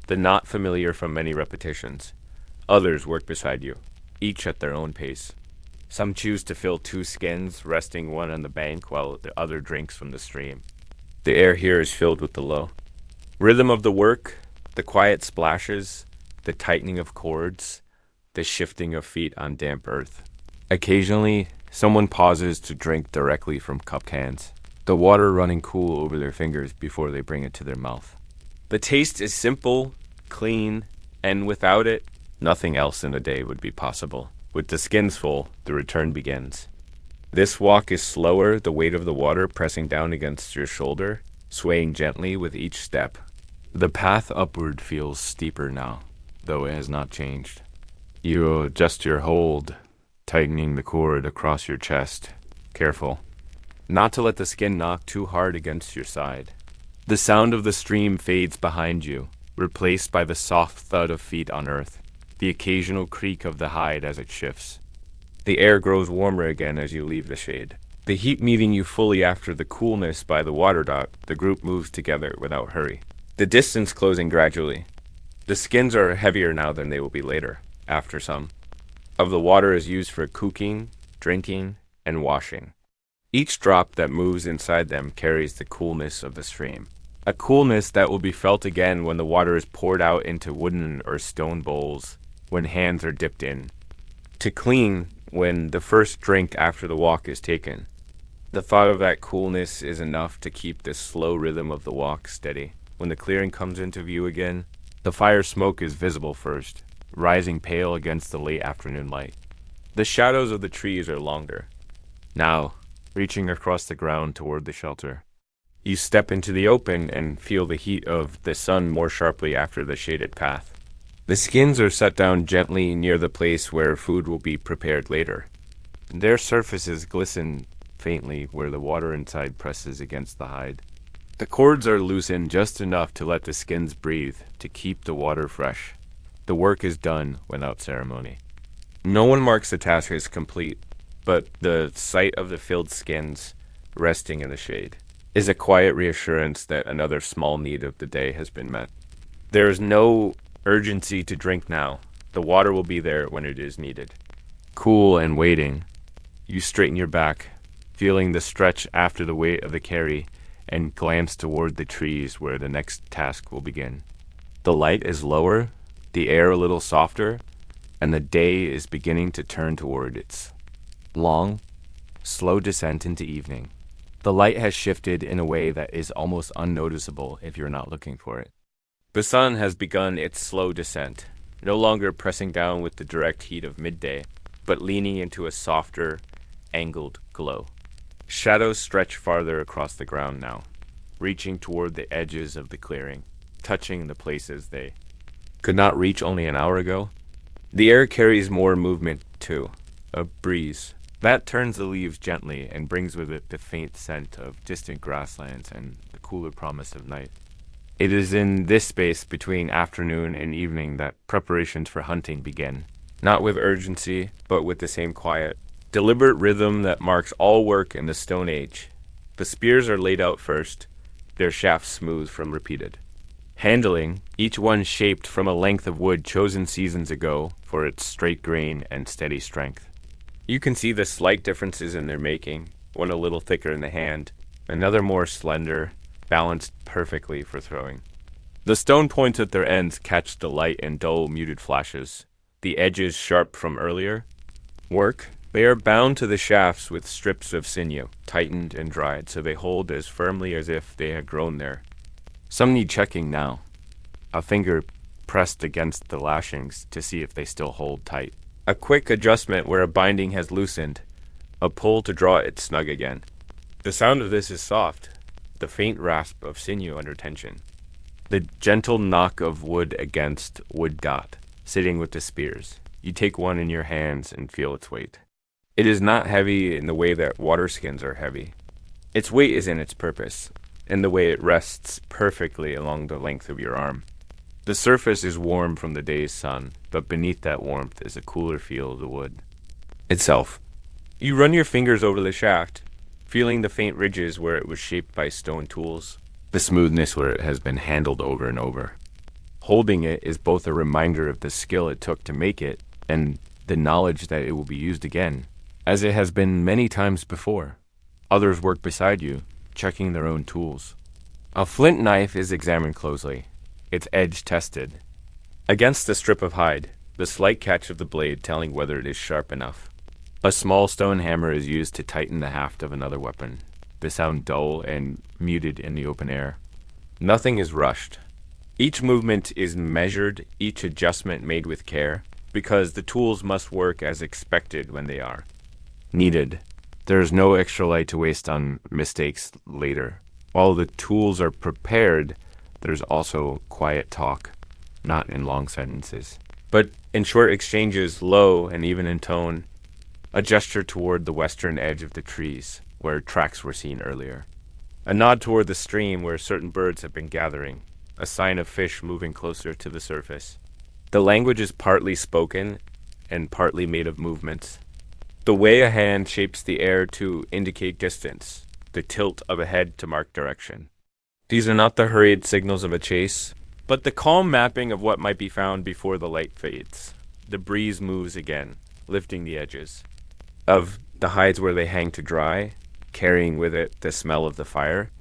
the knot familiar from many repetitions. Others work beside you, each at their own pace. Some choose to fill two skins, resting one on the bank while the other drinks from the stream. The air here is filled with the low rhythm of the work, the quiet splashes, the tightening of cords, the shifting of feet on damp earth. Occasionally, someone pauses to drink directly from cup cans, the water running cool over their fingers before they bring it to their mouth. The taste is simple, clean, and without it, nothing else in a day would be possible. With the skins full, the return begins. This walk is slower, the weight of the water pressing down against your shoulder, swaying gently with each step. The path upward feels steeper now, though it has not changed. You adjust your hold, tightening the cord across your chest. Careful, not to let the skin knock too hard against your side. The sound of the stream fades behind you, replaced by the soft thud of feet on earth, the occasional creak of the hide as it shifts. The air grows warmer again as you leave the shade. The heat meeting you fully after the coolness by the water dock, the group moves together without hurry. The distance closing gradually. The skins are heavier now than they will be later, after some. Of the water is used for cooking, drinking, and washing. Each drop that moves inside them carries the coolness of the stream. A coolness that will be felt again when the water is poured out into wooden or stone bowls, when hands are dipped in. To clean, when the first drink after the walk is taken. The thought of that coolness is enough to keep this slow rhythm of the walk steady. When the clearing comes into view again, the fire smoke is visible first, rising pale against the late afternoon light. The shadows of the trees are longer, now reaching across the ground toward the shelter. You step into the open and feel the heat of the sun more sharply after the shaded path. The skins are set down gently near the place where food will be prepared later. Their surfaces glisten faintly where the water inside presses against the hide. The cords are loosened just enough to let the skins breathe, to keep the water fresh. The work is done without ceremony. No one marks the task as complete, but the sight of the filled skins resting in the shade is a quiet reassurance that another small need of the day has been met. There is no urgency to drink now. The water will be there when it is needed. Cool and waiting, you straighten your back, feeling the stretch after the weight of the carry, and glance toward the trees where the next task will begin. The light is lower, the air a little softer, and the day is beginning to turn toward its long, slow descent into evening. The light has shifted in a way that is almost unnoticeable if you're not looking for it. The sun has begun its slow descent, no longer pressing down with the direct heat of midday, but leaning into a softer, angled glow. Shadows stretch farther across the ground now, reaching toward the edges of the clearing, touching the places they could not reach only an hour ago. The air carries more movement, too, a breeze. That turns the leaves gently and brings with it the faint scent of distant grasslands and the cooler promise of night. It is in this space between afternoon and evening that preparations for hunting begin, not with urgency, but with the same quiet, deliberate rhythm that marks all work in the Stone Age. The spears are laid out first, their shafts smooth from repeated handling, each one shaped from a length of wood chosen seasons ago for its straight grain and steady strength. You can see the slight differences in their making, one a little thicker in the hand, another more slender, balanced perfectly for throwing. The stone points at their ends catch the light in dull, muted flashes, the edges sharp from earlier work. They are bound to the shafts with strips of sinew, tightened and dried, so they hold as firmly as if they had grown there. Some need checking now, a finger pressed against the lashings to see if they still hold tight. A quick adjustment where a binding has loosened, a pull to draw it snug again. The sound of this is soft, the faint rasp of sinew under tension. The gentle knock of wood against wood dot, sitting with the spears. You take one in your hands and feel its weight. It is not heavy in the way that water skins are heavy. Its weight is in its purpose, in the way it rests perfectly along the length of your arm. The surface is warm from the day's sun, but beneath that warmth is a cooler feel of the wood itself. You run your fingers over the shaft, feeling the faint ridges where it was shaped by stone tools, the smoothness where it has been handled over and over. Holding it is both a reminder of the skill it took to make it and the knowledge that it will be used again, as it has been many times before. Others work beside you, checking their own tools. A flint knife is examined closely, its edge tested. Against the strip of hide, the slight catch of the blade telling whether it is sharp enough. A small stone hammer is used to tighten the haft of another weapon, the sound dull and muted in the open air. Nothing is rushed. Each movement is measured, each adjustment made with care, because the tools must work as expected when they are needed. There is no extra light to waste on mistakes later. While the tools are prepared, there's also quiet talk, not in long sentences, but in short exchanges, low and even in tone, a gesture toward the western edge of the trees, where tracks were seen earlier. A nod toward the stream where certain birds have been gathering, a sign of fish moving closer to the surface. The language is partly spoken and partly made of movements. The way a hand shapes the air to indicate distance, the tilt of a head to mark direction. These are not the hurried signals of a chase, but the calm mapping of what might be found before the light fades. The breeze moves again, lifting the edges of the hides where they hang to dry, carrying with it the smell of the fire.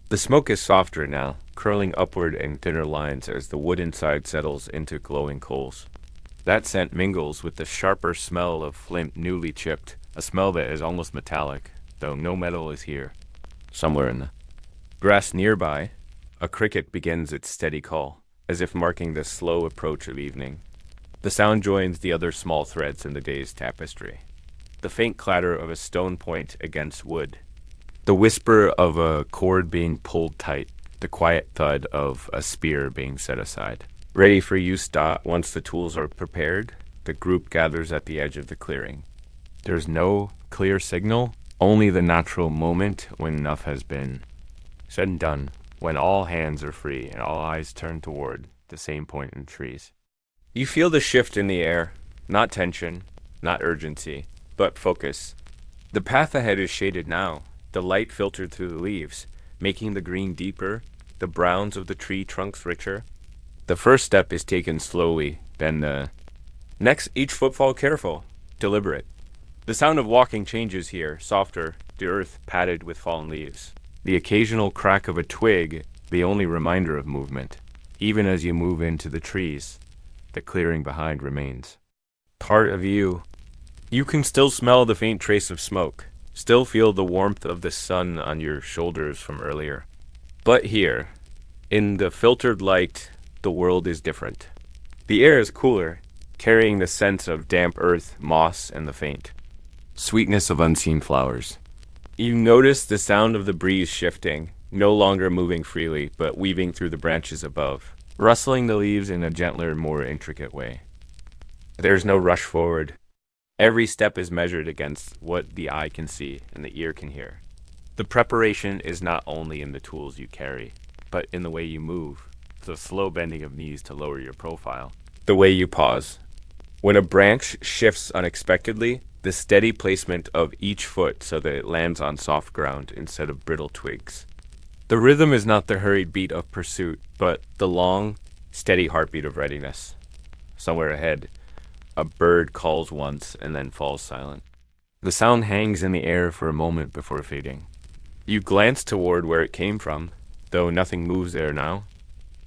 The smoke is softer now, curling upward in thinner lines as the wood inside settles into glowing coals. That scent mingles with the sharper smell of flint newly chipped, a smell that is almost metallic, though no metal is here. Somewhere in the grass nearby, a cricket begins its steady call, as if marking the slow approach of evening. The sound joins the other small threads in the day's tapestry. The faint clatter of a stone point against wood, the whisper of a cord being pulled tight, the quiet thud of a spear being set aside. Ready for use. Once the tools are prepared, the group gathers at the edge of the clearing. There's no clear signal, only the natural moment when enough has been said and done, when all hands are free and all eyes turn toward the same point in the trees. You feel the shift in the air, not tension, not urgency, but focus. The path ahead is shaded now, the light filtered through the leaves, making the green deeper, the browns of the tree trunks richer. The first step is taken slowly, then the next, each footfall careful, deliberate. The sound of walking changes here, softer, the earth padded with fallen leaves. The occasional crack of a twig, the only reminder of movement. Even as you move into the trees, the clearing behind remains. Part of you. You can still smell the faint trace of smoke, still feel the warmth of the sun on your shoulders from earlier. But here, in the filtered light, the world is different. The air is cooler, carrying the sense of damp earth, moss, and the faint sweetness of unseen flowers. You notice the sound of the breeze shifting, no longer moving freely, but weaving through the branches above, rustling the leaves in a gentler, more intricate way. There's no rush forward. Every step is measured against what the eye can see and the ear can hear. The preparation is not only in the tools you carry, but in the way you move, the slow bending of knees to lower your profile, the way you pause. When a branch shifts unexpectedly, the steady placement of each foot so that it lands on soft ground instead of brittle twigs. The rhythm is not the hurried beat of pursuit, but the long, steady heartbeat of readiness. Somewhere ahead, a bird calls once and then falls silent. The sound hangs in the air for a moment before fading. You glance toward where it came from, though nothing moves there now.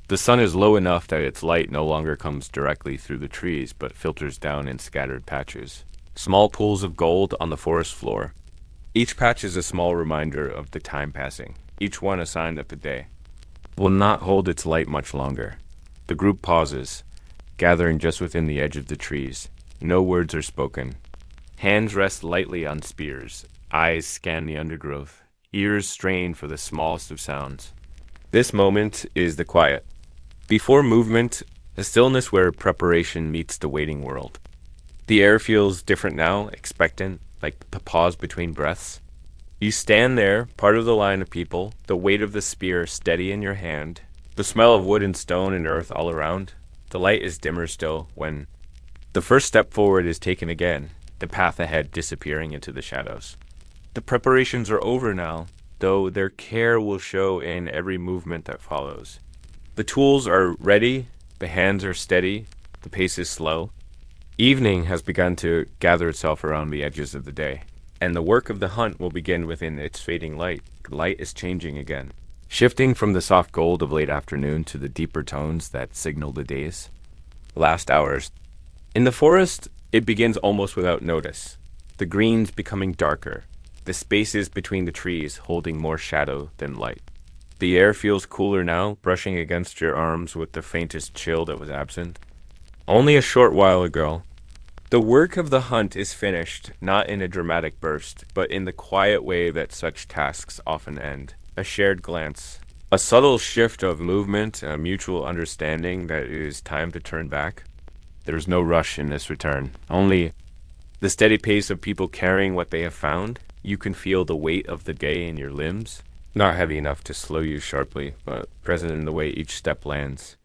The sun is low enough that its light no longer comes directly through the trees, but filters down in scattered patches. Small pools of gold on the forest floor. Each patch is a small reminder of the time passing, each one a sign that the day will not hold its light much longer. The group pauses, gathering just within the edge of the trees. No words are spoken. Hands rest lightly on spears, eyes scan the undergrowth, ears strain for the smallest of sounds. This moment is the quiet. Before movement, a stillness where preparation meets the waiting world. The air feels different now, expectant, like the pause between breaths. You stand there, part of the line of people, the weight of the spear steady in your hand, the smell of wood and stone and earth all around. The light is dimmer still when the first step forward is taken again, the path ahead disappearing into the shadows. The preparations are over now, though their care will show in every movement that follows. The tools are ready, the hands are steady, the pace is slow. Evening has begun to gather itself around the edges of the day, and the work of the hunt will begin within its fading light. The light is changing again, shifting from the soft gold of late afternoon to the deeper tones that signal the day's last hours. In the forest, it begins almost without notice, the greens becoming darker, the spaces between the trees holding more shadow than light. The air feels cooler now, brushing against your arms with the faintest chill that was absent. Only a short while ago. The work of the hunt is finished, not in a dramatic burst, but in the quiet way that such tasks often end. A shared glance, a subtle shift of movement, a mutual understanding that it is time to turn back. There is no rush in this return, only the steady pace of people carrying what they have found. You can feel the weight of the day in your limbs, not heavy enough to slow you sharply, but present in the way each step lands.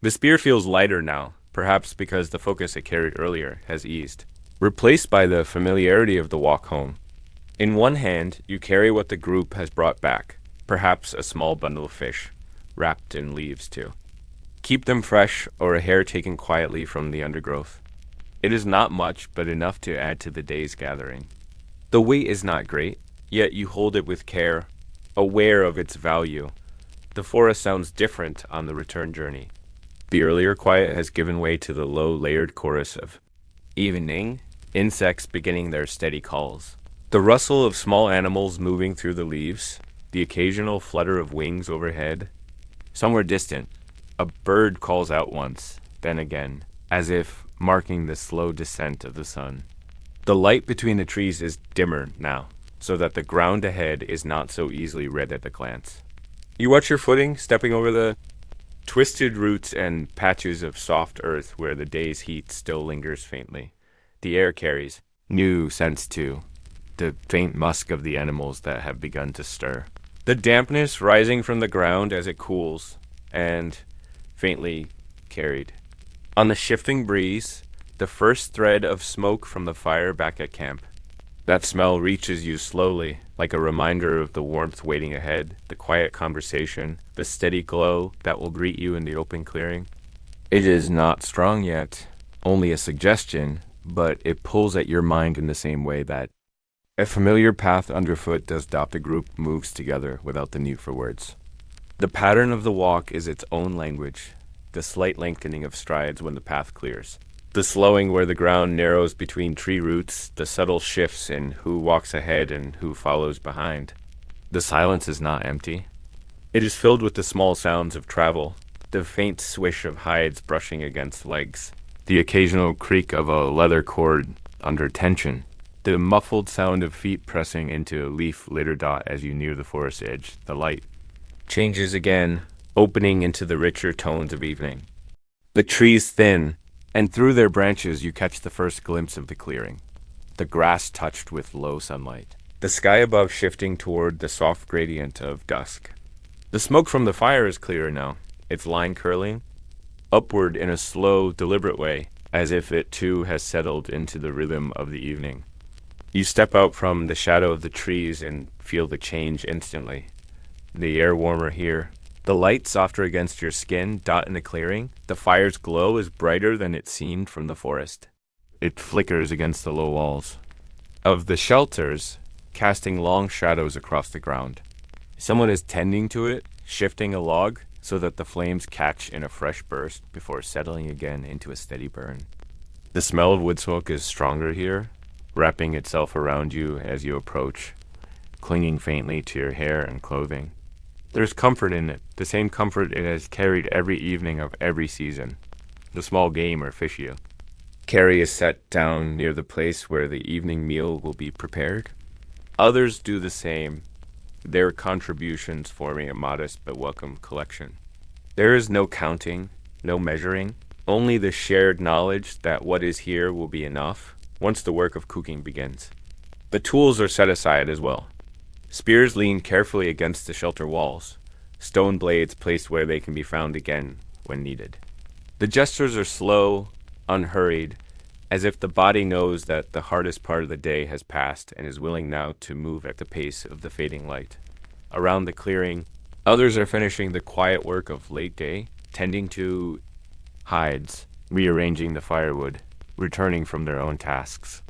The spear feels lighter now, perhaps because the focus it carried earlier has eased, replaced by the familiarity of the walk home. In one hand, you carry what the group has brought back, perhaps a small bundle of fish, wrapped in leaves too. Keep them fresh, or a hair taken quietly from the undergrowth. It is not much, but enough to add to the day's gathering. The weight is not great, yet you hold it with care, aware of its value. The forest sounds different on the return journey. The earlier quiet has given way to the low, layered chorus of evening, insects beginning their steady calls. The rustle of small animals moving through the leaves, the occasional flutter of wings overhead. Somewhere distant, a bird calls out once, then again, as if marking the slow descent of the sun. The light between the trees is dimmer now, so that the ground ahead is not so easily read at a glance. You watch your footing, stepping over the twisted roots and patches of soft earth where the day's heat still lingers faintly. The air carries new scents too, the faint musk of the animals that have begun to stir. The dampness rising from the ground as it cools, and faintly carried. On the shifting breeze, the first thread of smoke from the fire back at camp. That smell reaches you slowly, like a reminder of the warmth waiting ahead, the quiet conversation, the steady glow that will greet you in the open clearing. It is not strong yet, only a suggestion, but it pulls at your mind in the same way that a familiar path underfoot does. The group moves together without the need for words. The pattern of the walk is its own language, the slight lengthening of strides when the path clears, the slowing where the ground narrows between tree roots, the subtle shifts in who walks ahead and who follows behind. The silence is not empty. It is filled with the small sounds of travel, the faint swish of hides brushing against legs, the occasional creak of a leather cord under tension, the muffled sound of feet pressing into a leaf litter dot as you near the forest edge. The light changes again, opening into the richer tones of evening. The trees thin, and through their branches you catch the first glimpse of the clearing, the grass touched with low sunlight, the sky above shifting toward the soft gradient of dusk. The smoke from the fire is clearer now, its line curling upward in a slow, deliberate way, as if it too has settled into the rhythm of the evening. You step out from the shadow of the trees and feel the change instantly. The air warmer here, the light softer against your skin, dot in the clearing. The fire's glow is brighter than it seemed from the forest. It flickers against the low walls of the shelters, casting long shadows across the ground. Someone is tending to it, shifting a log so that the flames catch in a fresh burst before settling again into a steady burn. The smell of wood smoke is stronger here, wrapping itself around you as you approach, clinging faintly to your hair and clothing. There's comfort in it, the same comfort it has carried every evening of every season. The small game or fish you. Carrie is set down near the place where the evening meal will be prepared. Others do the same, their contributions forming a modest but welcome collection. There is no counting, no measuring, only the shared knowledge that what is here will be enough once the work of cooking begins. The tools are set aside as well. Spears lean carefully against the shelter walls, stone blades placed where they can be found again when needed. The gestures are slow, unhurried, as if the body knows that the hardest part of the day has passed and is willing now to move at the pace of the fading light. Around the clearing, others are finishing the quiet work of late day, tending to hides, rearranging the firewood, returning from their own tasks.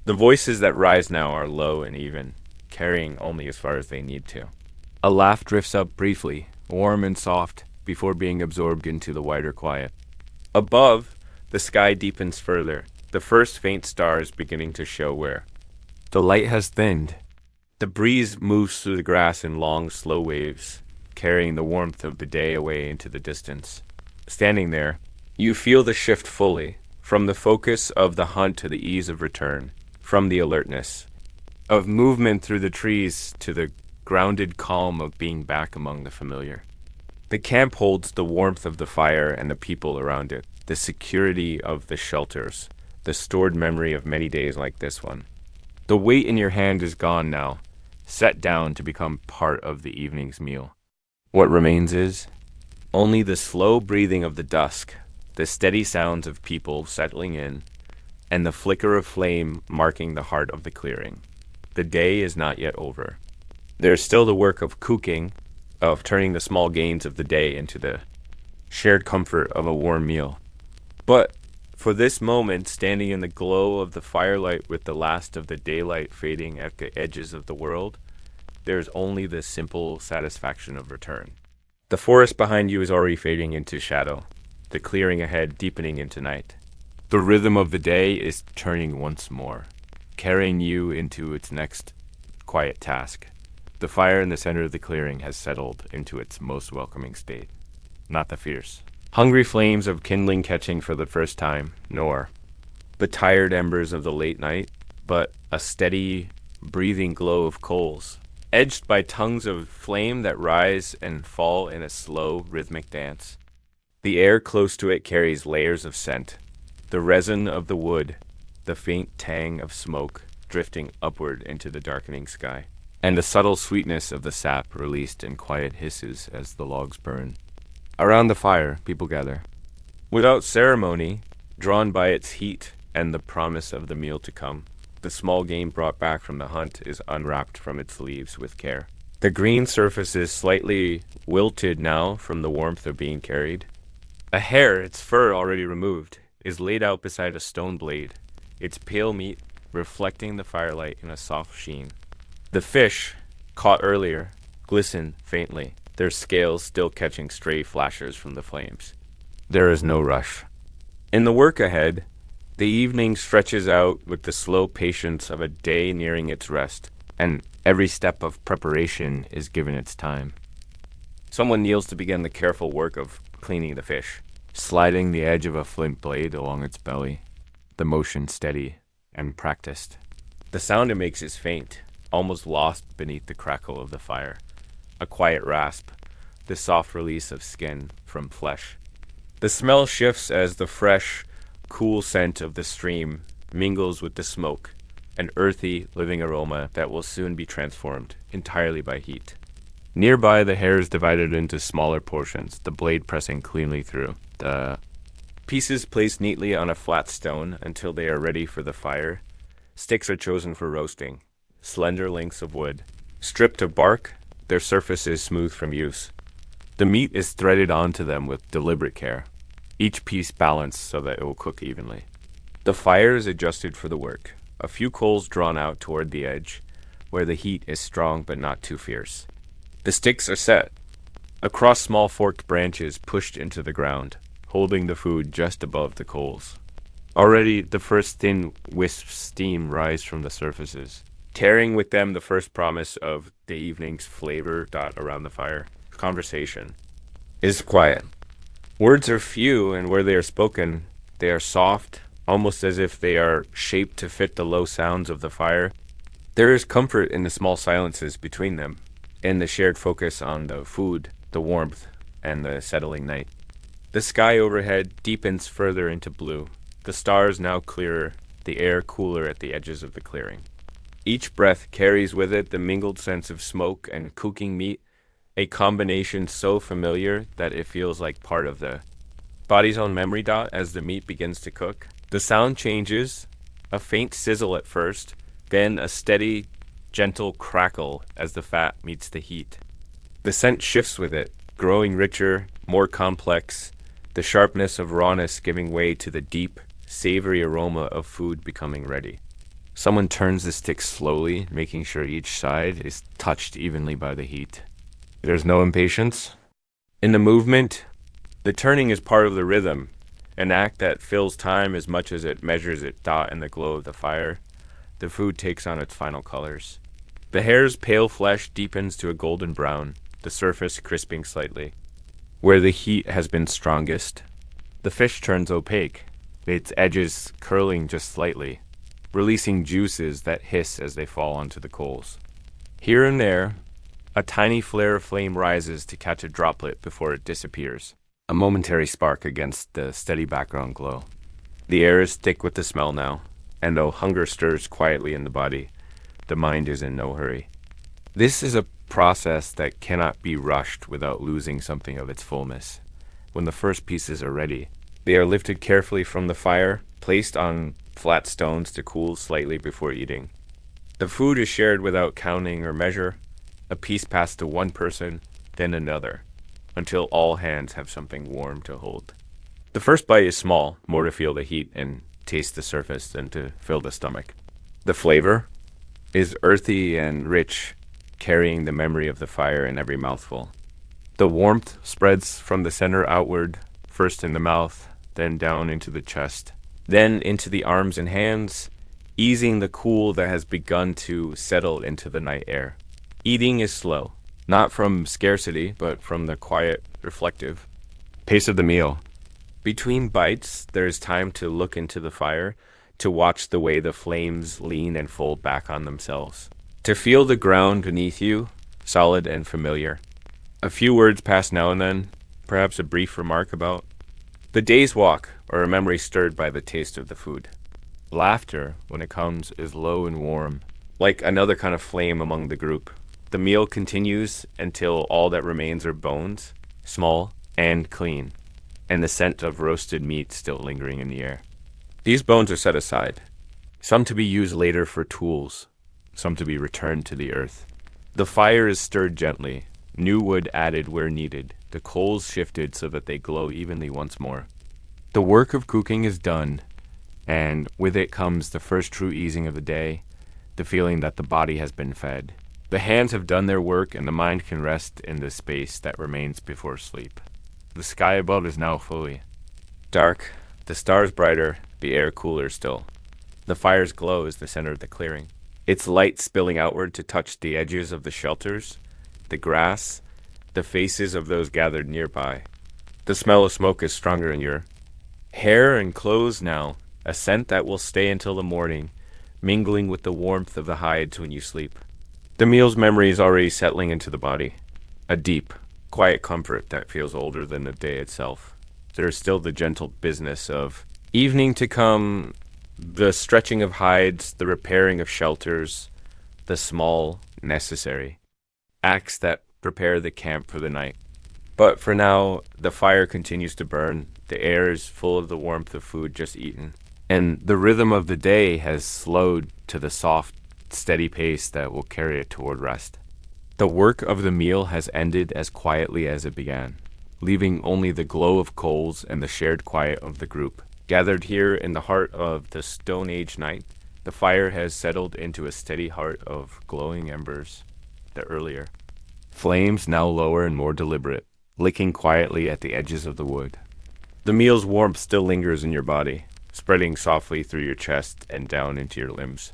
The voices that rise now are low and even, carrying only as far as they need to. A laugh drifts up briefly, warm and soft, before being absorbed into the wider quiet. Above, the sky deepens further, the first faint stars beginning to show where. The light has thinned. The breeze moves through the grass in long, slow waves, carrying the warmth of the day away into the distance. Standing there, you feel the shift fully, from the focus of the hunt to the ease of return, from the alertness of movement through the trees to the grounded calm of being back among the familiar. The camp holds the warmth of the fire and the people around it, the security of the shelters, the stored memory of many days like this one. The weight in your hand is gone now, set down to become part of the evening's meal. What remains is only the slow breathing of the dusk, the steady sounds of people settling in, and the flicker of flame marking the heart of the clearing. The day is not yet over. There is still the work of cooking, of turning the small gains of the day into the shared comfort of a warm meal. But for this moment, standing in the glow of the firelight with the last of the daylight fading at the edges of the world, there is only the simple satisfaction of return. The forest behind you is already fading into shadow, the clearing ahead deepening into night. The rhythm of the day is turning once more, carrying you into its next quiet task. The fire in the center of the clearing has settled into its most welcoming state, not the fierce, hungry flames of kindling catching for the first time, nor the tired embers of the late night, but a steady, breathing glow of coals, edged by tongues of flame that rise and fall in a slow, rhythmic dance. The air close to it carries layers of scent, the resin of the wood, the faint tang of smoke drifting upward into the darkening sky, and the subtle sweetness of the sap released in quiet hisses as the logs burn. Around the fire, people gather. Without ceremony, drawn by its heat and the promise of the meal to come, the small game brought back from the hunt is unwrapped from its leaves with care. The green surface is slightly wilted now from the warmth of being carried. A hare, its fur already removed, is laid out beside a stone blade, its pale meat reflecting the firelight in a soft sheen. The fish, caught earlier, glisten faintly, their scales still catching stray flashes from the flames. There is no rush. In the work ahead, the evening stretches out with the slow patience of a day nearing its rest, and every step of preparation is given its time. Someone kneels to begin the careful work of cleaning the fish, sliding the edge of a flint blade along its belly, the motion steady and practiced. The sound it makes is faint, almost lost beneath the crackle of the fire, a quiet rasp, the soft release of skin from flesh. The smell shifts as the fresh, cool scent of the stream mingles with the smoke, an earthy, living aroma that will soon be transformed entirely by heat. Nearby, the hair is divided into smaller portions, the blade pressing cleanly through. The pieces placed neatly on a flat stone until they are ready for the fire. Sticks are chosen for roasting, slender lengths of wood. Stripped of bark, their surface is smooth from use. The meat is threaded onto them with deliberate care, each piece balanced so that it will cook evenly. The fire is adjusted for the work, a few coals drawn out toward the edge, where the heat is strong but not too fierce. The sticks are set, Across small forked branches pushed into the ground, holding the food just above the coals. Already the first thin wisps of steam rise from the surfaces, carrying with them the first promise of the evening's flavor dot around the fire. Conversation is quiet. Words are few, and where they are spoken, they are soft, almost as if they are shaped to fit the low sounds of the fire. There is comfort in the small silences between them, in the shared focus on the food, the warmth, and the settling night. The sky overhead deepens further into blue, the stars now clearer, the air cooler at the edges of the clearing. Each breath carries with it the mingled sense of smoke and cooking meat, a combination so familiar that it feels like part of the body's own memory dot as the meat begins to cook. The sound changes, a faint sizzle at first, then a steady, gentle crackle as the fat meets the heat. The scent shifts with it, growing richer, more complex, the sharpness of rawness giving way to the deep, savory aroma of food becoming ready. Someone turns the stick slowly, making sure each side is touched evenly by the heat. There's no impatience. In the movement, the turning is part of the rhythm, an act that fills time as much as it measures its dot in the glow of the fire. The food takes on its final colors. The hare's pale flesh deepens to a golden brown, the surface crisping slightly. Where the heat has been strongest, the fish turns opaque, its edges curling just slightly, releasing juices that hiss as they fall onto the coals. Here and there, a tiny flare of flame rises to catch a droplet before it disappears, a momentary spark against the steady background glow. The air is thick with the smell now, and though hunger stirs quietly in the body, the mind is in no hurry. This is a process that cannot be rushed without losing something of its fullness. When the first pieces are ready, they are lifted carefully from the fire, placed on flat stones to cool slightly before eating. The food is shared without counting or measure, a piece passed to one person, then another, until all hands have something warm to hold. The first bite is small, more to feel the heat and taste the surface than to fill the stomach. The flavor is earthy and rich, carrying the memory of the fire in every mouthful. The warmth spreads from the center outward, first in the mouth, then down into the chest, then into the arms and hands, easing the cool that has begun to settle into the night air. Eating is slow, not from scarcity, but from the quiet, reflective pace of the meal. Between bites, there is time to look into the fire, to watch the way the flames lean and fold back on themselves, to feel the ground beneath you, solid and familiar. A few words pass now and then, perhaps a brief remark about the day's walk, or a memory stirred by the taste of the food. Laughter, when it comes, is low and warm, like another kind of flame among the group. The meal continues until all that remains are bones, small and clean, and the scent of roasted meat still lingering in the air. These bones are set aside, some to be used later for tools, some to be returned to the earth. The fire is stirred gently, new wood added where needed, the coals shifted so that they glow evenly once more. The work of cooking is done, and with it comes the first true easing of the day, the feeling that the body has been fed. The hands have done their work, and the mind can rest in the space that remains before sleep. The sky above is now fully dark, the stars brighter, the air cooler still. The fire's glow is the center of the clearing, its light spilling outward to touch the edges of the shelters, the grass, the faces of those gathered nearby. The smell of smoke is stronger in your hair and clothes now, a scent that will stay until the morning, mingling with the warmth of the hides when you sleep. The meal's memory is already settling into the body, a deep, quiet comfort that feels older than the day itself. There is still the gentle business of evening to come, the stretching of hides, the repairing of shelters, the small, necessary acts that prepare the camp for the night. But for now, the fire continues to burn, the air is full of the warmth of food just eaten, and the rhythm of the day has slowed to the soft, steady pace that will carry it toward rest. The work of the meal has ended as quietly as it began, leaving only the glow of coals and the shared quiet of the group. Gathered here in the heart of the Stone Age night, the fire has settled into a steady heart of glowing embers, the earlier. Flames now lower and more deliberate, licking quietly at the edges of the wood. The meal's warmth still lingers in your body, spreading softly through your chest and down into your limbs.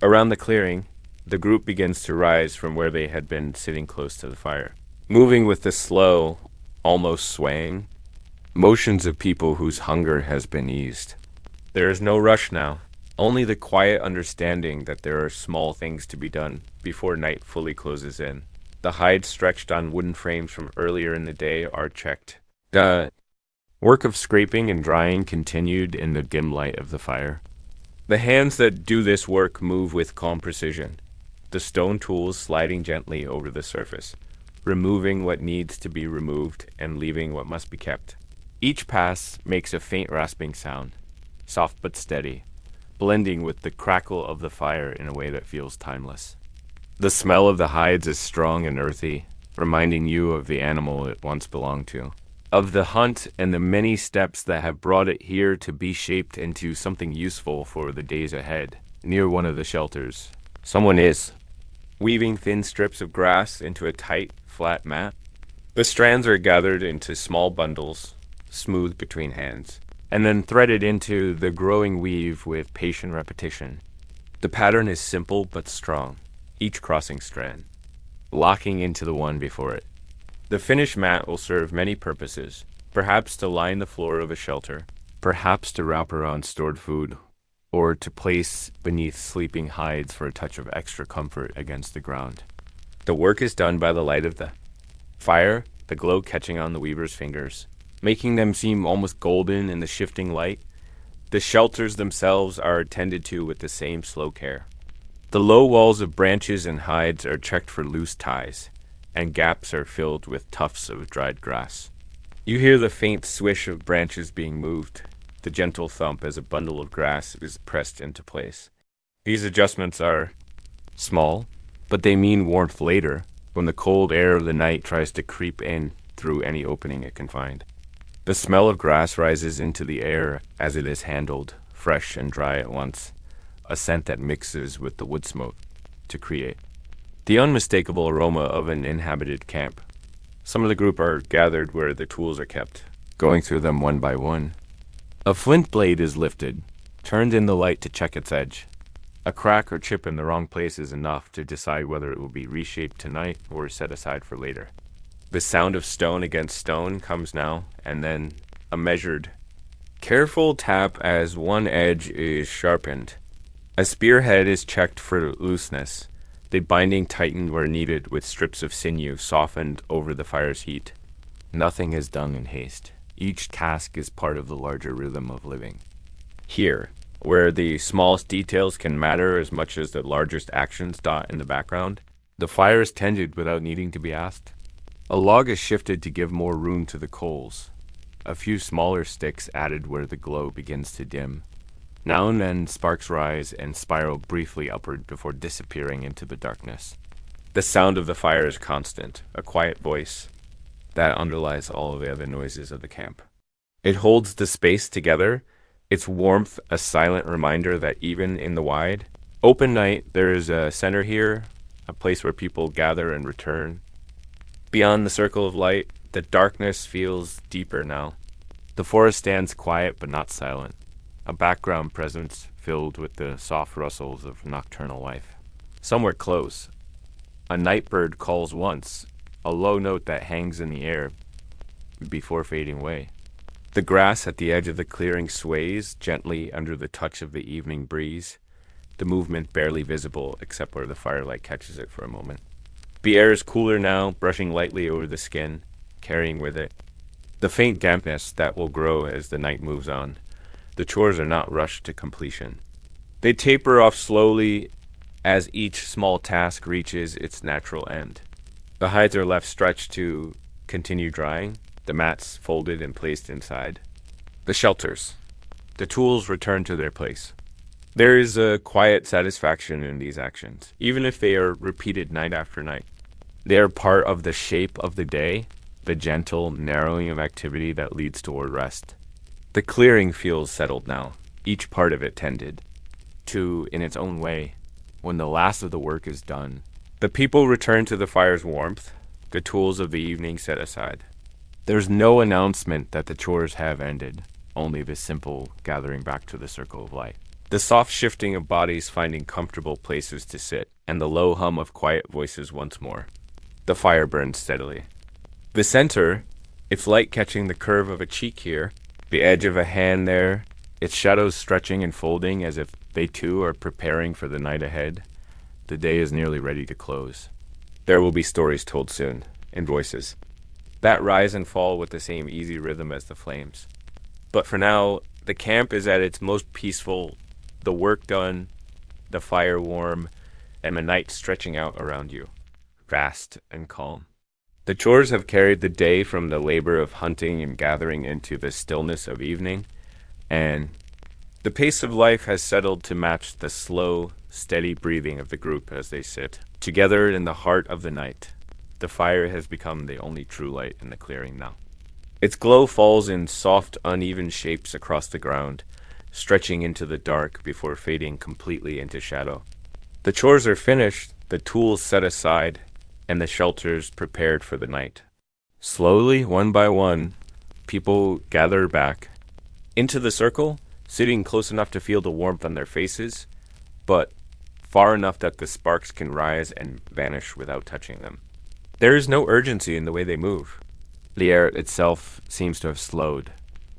Around the clearing, the group begins to rise from where they had been sitting close to the fire, moving with the slow, almost swaying, motions of people whose hunger has been eased. There is no rush now, only the quiet understanding that there are small things to be done before night fully closes in. The hides stretched on wooden frames from earlier in the day are checked. The work of scraping and drying continued in the dim light of the fire. The hands that do this work move with calm precision, the stone tools sliding gently over the surface, removing what needs to be removed and leaving what must be kept. Each pass makes a faint rasping sound, soft but steady, blending with the crackle of the fire in a way that feels timeless. The smell of the hides is strong and earthy, reminding you of the animal it once belonged to, of the hunt and the many steps that have brought it here to be shaped into something useful for the days ahead. Near one of the shelters, someone is weaving thin strips of grass into a tight, flat mat. The strands are gathered into small bundles, smoothed between hands, and then threaded into the growing weave with patient repetition. The pattern is simple but strong, each crossing strand, locking into the one before it. The finished mat will serve many purposes, perhaps to line the floor of a shelter, perhaps to wrap around stored food, or to place beneath sleeping hides for a touch of extra comfort against the ground. The work is done by the light of the fire, the glow catching on the weaver's fingers, making them seem almost golden in the shifting light. The shelters themselves are attended to with the same slow care. The low walls of branches and hides are checked for loose ties, and gaps are filled with tufts of dried grass. You hear the faint swish of branches being moved, the gentle thump as a bundle of grass is pressed into place. These adjustments are small, but they mean warmth later, when the cold air of the night tries to creep in through any opening it can find. The smell of grass rises into the air as it is handled, fresh and dry at once, a scent that mixes with the wood smoke to create the unmistakable aroma of an inhabited camp. Some of the group are gathered where the tools are kept, going through them one by one. A flint blade is lifted, turned in the light to check its edge. A crack or chip in the wrong place is enough to decide whether it will be reshaped tonight or set aside for later. The sound of stone against stone comes now, and then a measured, careful tap as one edge is sharpened. A spearhead is checked for looseness, the binding tightened where needed with strips of sinew softened over the fire's heat. Nothing is done in haste. Each task is part of the larger rhythm of living. Here, where the smallest details can matter as much as the largest actions dot in the background, the fire is tended without needing to be asked. A log is shifted to give more room to the coals. A few smaller sticks added where the glow begins to dim. Now and then sparks rise and spiral briefly upward before disappearing into the darkness. The sound of the fire is constant, a quiet voice that underlies all of the other noises of the camp. It holds the space together, its warmth a silent reminder that even in the wide, open night, there is a center here, a place where people gather and return. Beyond the circle of light, the darkness feels deeper now. The forest stands quiet but not silent, a background presence filled with the soft rustles of nocturnal life. Somewhere close, a nightbird calls once, a low note that hangs in the air before fading away. The grass at the edge of the clearing sways gently under the touch of the evening breeze, the movement barely visible except where the firelight catches it for a moment. The air is cooler now, brushing lightly over the skin, carrying with it the faint dampness that will grow as the night moves on. The chores are not rushed to completion. They taper off slowly as each small task reaches its natural end. The hides are left stretched to continue drying, the mats folded and placed inside. The shelters. The tools return to their place. There is a quiet satisfaction in these actions, even if they are repeated night after night. They are part of the shape of the day, the gentle narrowing of activity that leads toward rest. The clearing feels settled now, each part of it tended to in its own way. When the last of the work is done, the people return to the fire's warmth, the tools of the evening set aside. There's no announcement that the chores have ended, only this simple gathering back to the circle of light. The soft shifting of bodies finding comfortable places to sit, and the low hum of quiet voices once more. The fire burns steadily. The center, its light catching the curve of a cheek here, the edge of a hand there, its shadows stretching and folding as if they too are preparing for the night ahead. The day is nearly ready to close. There will be stories told soon, in voices that rise and fall with the same easy rhythm as the flames. But for now, the camp is at its most peaceful, the work done, the fire warm, and the night stretching out around you, vast and calm. The chores have carried the day from the labor of hunting and gathering into the stillness of evening, and the pace of life has settled to match the slow, steady breathing of the group as they sit together in the heart of the night. The fire has become the only true light in the clearing now. Its glow falls in soft, uneven shapes across the ground, stretching into the dark before fading completely into shadow. The chores are finished, the tools set aside, and the shelters prepared for the night. Slowly, one by one, people gather back into the circle, sitting close enough to feel the warmth on their faces, but far enough that the sparks can rise and vanish without touching them. There is no urgency in the way they move. The air itself seems to have slowed,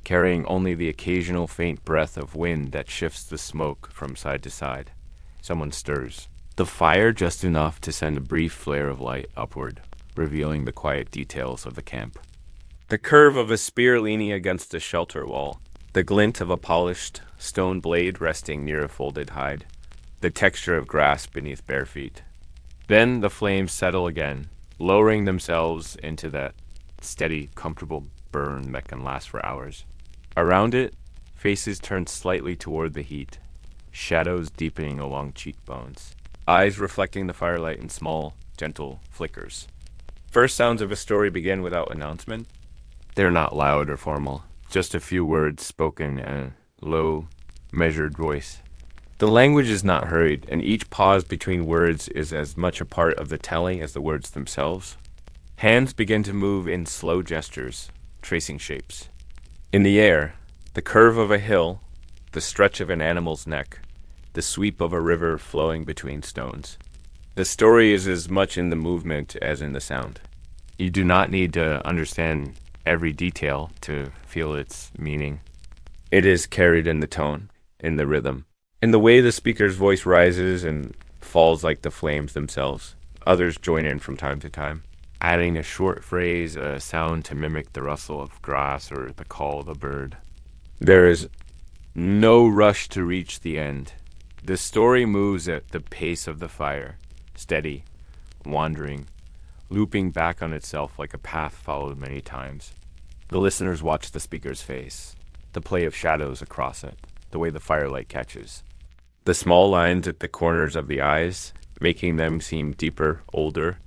carrying only the occasional faint breath of wind that shifts the smoke from side to side. Someone stirs. The fire just enough to send a brief flare of light upward, revealing the quiet details of the camp. The curve of a spear leaning against a shelter wall, the glint of a polished stone blade resting near a folded hide, the texture of grass beneath bare feet. Then the flames settle again, lowering themselves into that steady, comfortable burn that can last for hours. Around it, faces turn slightly toward the heat, shadows deepening along cheekbones, eyes reflecting the firelight in small, gentle flickers. First sounds of a story begin without announcement. They're not loud or formal, just a few words spoken in a low, measured voice. The language is not hurried, and each pause between words is as much a part of the telling as the words themselves. Hands begin to move in slow gestures, tracing shapes. In the air, the curve of a hill, the stretch of an animal's neck, the sweep of a river flowing between stones. The story is as much in the movement as in the sound. You do not need to understand every detail to feel its meaning. It is carried in the tone, in the rhythm, in the way the speaker's voice rises and falls like the flames themselves. Others join in from time to time, adding a short phrase, a sound to mimic the rustle of grass or the call of a bird. There is no rush to reach the end. The story moves at the pace of the fire, steady, wandering, looping back on itself like a path followed many times. The listeners watch the speaker's face, the play of shadows across it, the way the firelight catches. The small lines at the corners of the eyes, making them seem deeper, older.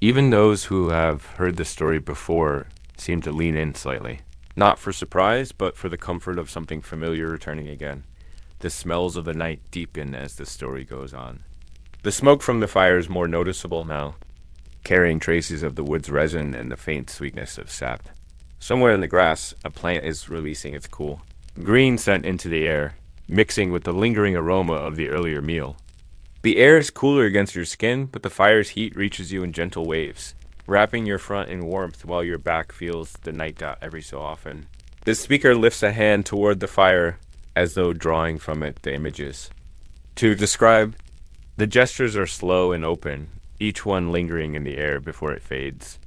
Even those who have heard the story before seem to lean in slightly. Not for surprise, but for the comfort of something familiar returning again. The smells of the night deepen as the story goes on. The smoke from the fire is more noticeable now, carrying traces of the wood's resin and the faint sweetness of sap. Somewhere in the grass, a plant is releasing its cool green scent into the air, mixing with the lingering aroma of the earlier meal. The air is cooler against your skin, but the fire's heat reaches you in gentle waves, wrapping your front in warmth while your back feels the night dot every so often. The speaker lifts a hand toward the fire, as though drawing from it the images. To describe, the gestures are slow and open, each one lingering in the air before it fades.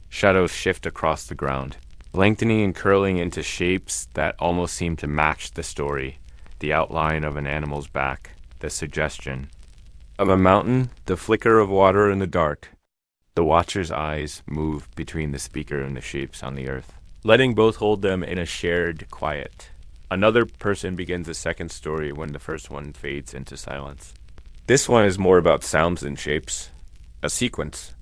Shadows shift across the ground, lengthening and curling into shapes that almost seem to match the story, the outline of an animal's back, the suggestion of a mountain, the flicker of water in the dark. The watcher's eyes move between the speaker and the shapes on the earth, letting both hold them in a shared quiet. Another person begins a second story when the first one fades into silence. This one is more about sounds than shapes, a sequence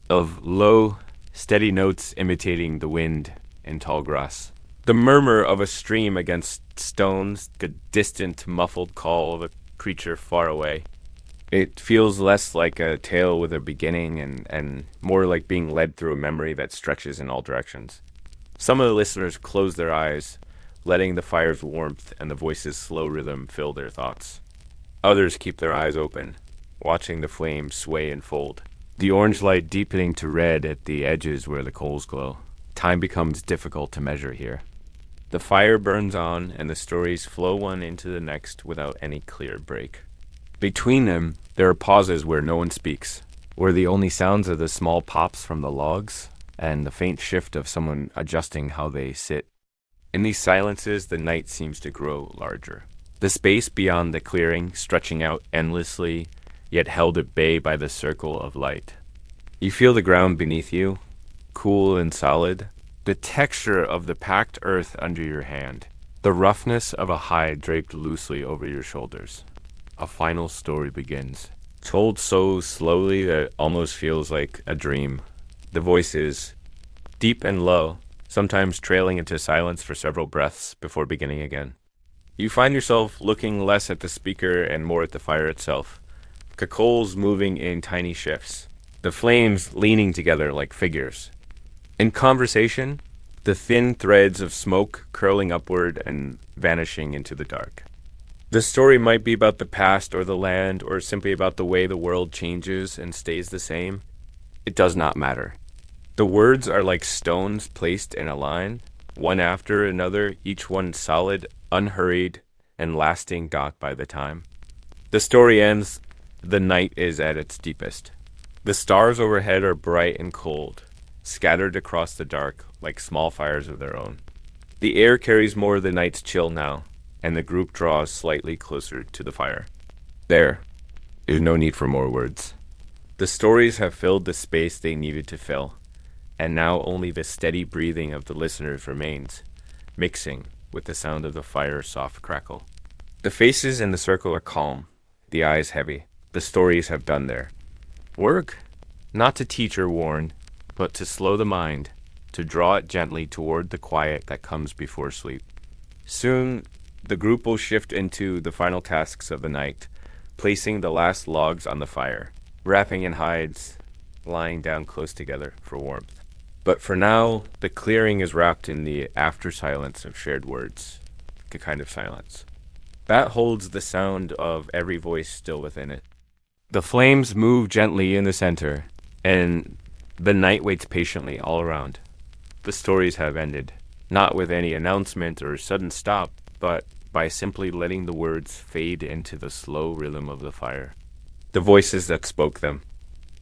of low, steady notes imitating the wind in tall grass. The murmur of a stream against stones, the distant, muffled call of a creature far away. It feels less like a tale with a beginning and more like being led through a memory that stretches in all directions. Some of the listeners close their eyes, letting the fire's warmth and the voice's slow rhythm fill their thoughts. Others keep their eyes open, watching the flames sway and fold, the orange light deepening to red at the edges where the coals glow. Time becomes difficult to measure here. The fire burns on, and the stories flow one into the next without any clear break. Between them, there are pauses where no one speaks, where the only sounds are the small pops from the logs and the faint shift of someone adjusting how they sit. In these silences, the night seems to grow larger. The space beyond the clearing stretching out endlessly, yet held at bay by the circle of light. You feel the ground beneath you, cool and solid, the texture of the packed earth under your hand, the roughness of a hide draped loosely over your shoulders. A final story begins, told so slowly that it almost feels like a dream. The voice is deep and low, sometimes trailing into silence for several breaths before beginning again. You find yourself looking less at the speaker and more at the fire itself, the coals moving in tiny shifts, the flames leaning together like figures. In conversation, the thin threads of smoke curling upward and vanishing into the dark. The story might be about the past or the land, or simply about the way the world changes and stays the same. It does not matter. The words are like stones placed in a line, one after another, each one solid, unhurried, and lasting by the time. The story ends, the night is at its deepest. The stars overhead are bright and cold, scattered across the dark like small fires of their own. The air carries more of the night's chill now, and the group draws slightly closer to the fire. There is no need for more words. The stories have filled the space they needed to fill, and now only the steady breathing of the listeners remains, mixing with the sound of the fire's soft crackle. The faces in the circle are calm, the eyes heavy. The stories have done their work, not to teach or warn, but to slow the mind, to draw it gently toward the quiet that comes before sleep. Soon, the group will shift into the final tasks of the night, placing the last logs on the fire, wrapping in hides, lying down close together for warmth. But for now, the clearing is wrapped in the after silence of shared words, a kind of silence. That holds the sound of every voice still within it. The flames move gently in the center, and the night waits patiently all around. The stories have ended, not with any announcement or sudden stop, but by simply letting the words fade into the slow rhythm of the fire. The voices that spoke them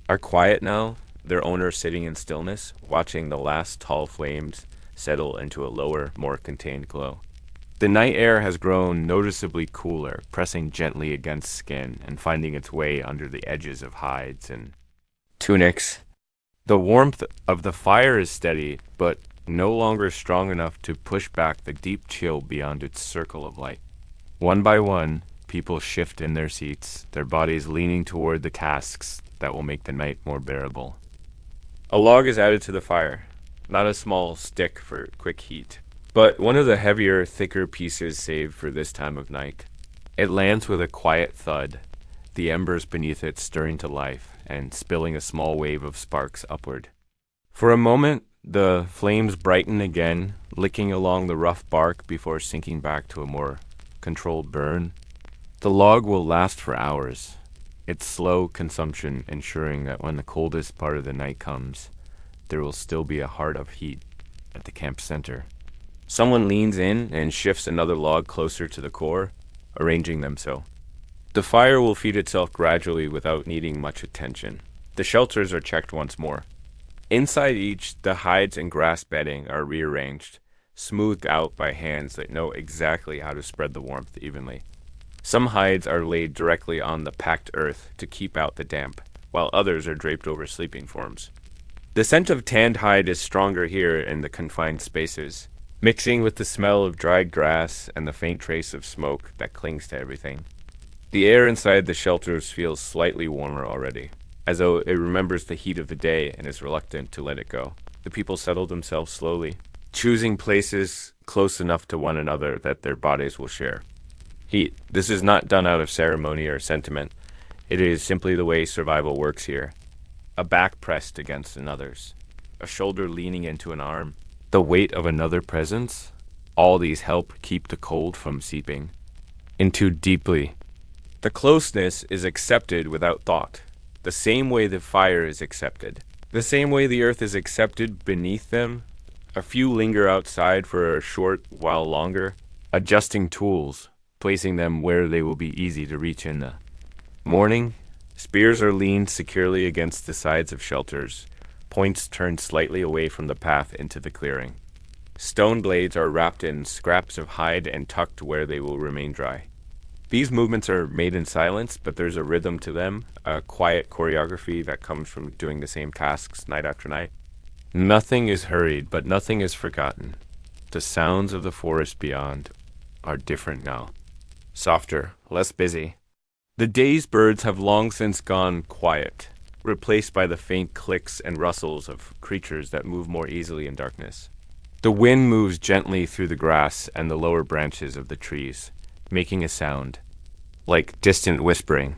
are quiet now, their owner sitting in stillness, watching the last tall flames settle into a lower, more contained glow. The night air has grown noticeably cooler, pressing gently against skin and finding its way under the edges of hides and tunics. The warmth of the fire is steady, but no longer strong enough to push back the deep chill beyond its circle of light. One by one, people shift in their seats, their bodies leaning toward the tasks that will make the night more bearable. A log is added to the fire, not a small stick for quick heat, but one of the heavier, thicker pieces saved for this time of night. It lands with a quiet thud, the embers beneath it stirring to life and spilling a small wave of sparks upward. For a moment, the flames brighten again, licking along the rough bark before sinking back to a more controlled burn. The log will last for hours, its slow consumption ensuring that when the coldest part of the night comes, there will still be a heart of heat at the camp center. Someone leans in and shifts another log closer to the core, arranging them so. The fire will feed itself gradually without needing much attention. The shelters are checked once more. Inside each, the hides and grass bedding are rearranged, smoothed out by hands that know exactly how to spread the warmth evenly. Some hides are laid directly on the packed earth to keep out the damp, while others are draped over sleeping forms. The scent of tanned hide is stronger here in the confined spaces, mixing with the smell of dried grass and the faint trace of smoke that clings to everything. The air inside the shelters feels slightly warmer already, as though it remembers the heat of the day and is reluctant to let it go. The people settle themselves slowly, choosing places close enough to one another that their bodies will share. Heat. This is not done out of ceremony or sentiment. It is simply the way survival works here. A back pressed against another's, a shoulder leaning into an arm, The weight of another presence, all these help keep the cold from seeping in too deeply. The closeness is accepted without thought, the same way the fire is accepted. The same way the earth is accepted beneath them. A few linger outside for a short while longer, adjusting tools, placing them where they will be easy to reach in the morning. Spears are leaned securely against the sides of shelters, points turned slightly away from the path into the clearing. Stone blades are wrapped in scraps of hide and tucked where they will remain dry. These movements are made in silence, but there's a rhythm to them, a quiet choreography that comes from doing the same tasks night after night. Nothing is hurried, but nothing is forgotten. The sounds of the forest beyond are different now. Softer, less busy. The day's birds have long since gone quiet, replaced by the faint clicks and rustles of creatures that move more easily in darkness. The wind moves gently through the grass and the lower branches of the trees, making a sound, like distant whispering.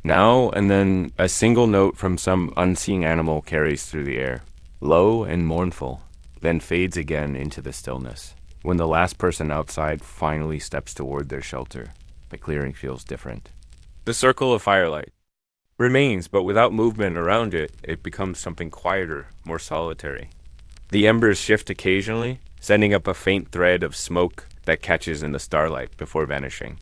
Now and then a single note from some unseen animal carries through the air, low and mournful, then fades again into the stillness. When the last person outside finally steps toward their shelter, the clearing feels different. The circle of firelight remains, but without movement around it, it becomes something quieter, more solitary. The embers shift occasionally, sending up a faint thread of smoke that catches in the starlight before vanishing.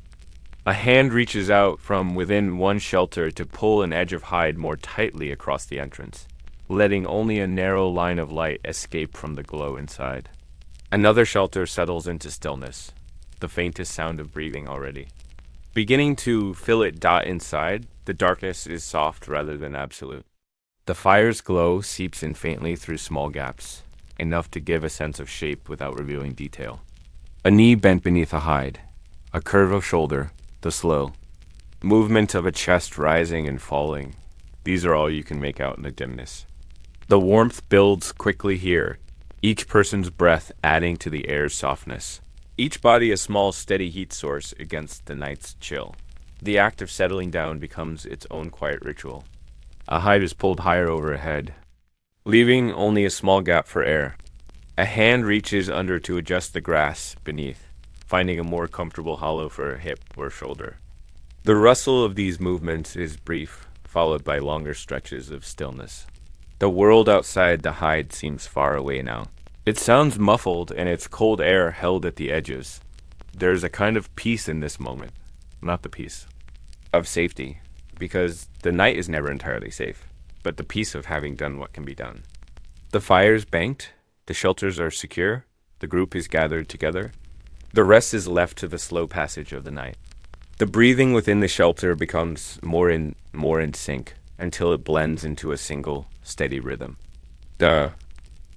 A hand reaches out from within one shelter to pull an edge of hide more tightly across the entrance, letting only a narrow line of light escape from the glow inside. Another shelter settles into stillness, the faintest sound of breathing already. Beginning to feel it dot inside, the darkness is soft rather than absolute. The fire's glow seeps in faintly through small gaps, enough to give a sense of shape without revealing detail. A knee bent beneath a hide, a curve of shoulder, the slow movement of a chest rising and falling. These are all you can make out in the dimness. The warmth builds quickly here, each person's breath adding to the air's softness. Each body a small steady heat source against the night's chill. The act of settling down becomes its own quiet ritual. A hide is pulled higher overhead, leaving only a small gap for air. A hand reaches under to adjust the grass beneath, finding a more comfortable hollow for a hip or shoulder. The rustle of these movements is brief, followed by longer stretches of stillness. The world outside the hide seems far away now. It sounds muffled and its cold air held at the edges. There's a kind of peace in this moment, not the peace of safety, because the night is never entirely safe, but the peace of having done what can be done. The fire's banked, the shelters are secure, the group is gathered together. The rest is left to the slow passage of the night. The breathing within the shelter becomes more in sync until it blends into a single, steady rhythm. The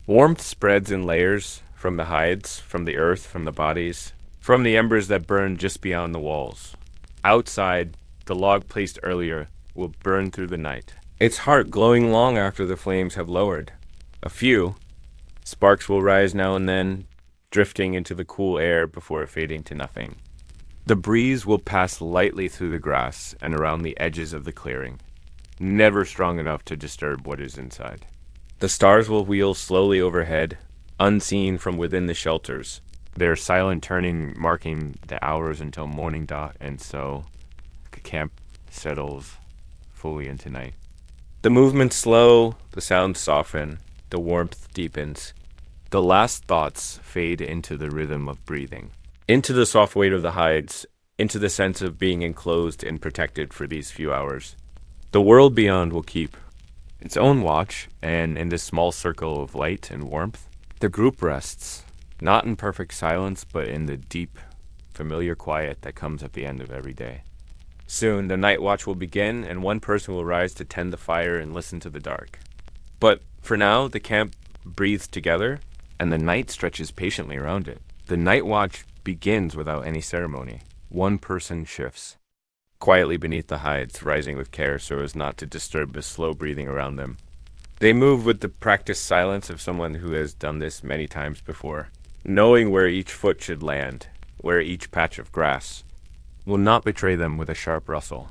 warmth spreads in layers from the hides, from the earth, from the bodies, from the embers that burn just beyond the walls. Outside, the log placed earlier will burn through the night, its heart glowing long after the flames have lowered. A few sparks will rise now and then, drifting into the cool air before fading to nothing. The breeze will pass lightly through the grass and around the edges of the clearing, never strong enough to disturb what is inside. The stars will wheel slowly overhead, unseen from within the shelters, their silent turning marking the hours until morning dot, and so the camp settles fully into night. The movement slow, the sounds soften, the warmth deepens. The last thoughts fade into the rhythm of breathing, into the soft weight of the hides, into the sense of being enclosed and protected for these few hours. The world beyond will keep its own watch, and in this small circle of light and warmth, the group rests, not in perfect silence, but in the deep, familiar quiet that comes at the end of every day. Soon, the night watch will begin, and one person will rise to tend the fire and listen to the dark. But for now, the camp breathes together, and the night stretches patiently around it. The night watch begins without any ceremony. One person shifts, quietly beneath the hides, rising with care so as not to disturb the slow breathing around them. They move with the practiced silence of someone who has done this many times before, knowing where each foot should land, where each patch of grass will not betray them with a sharp rustle.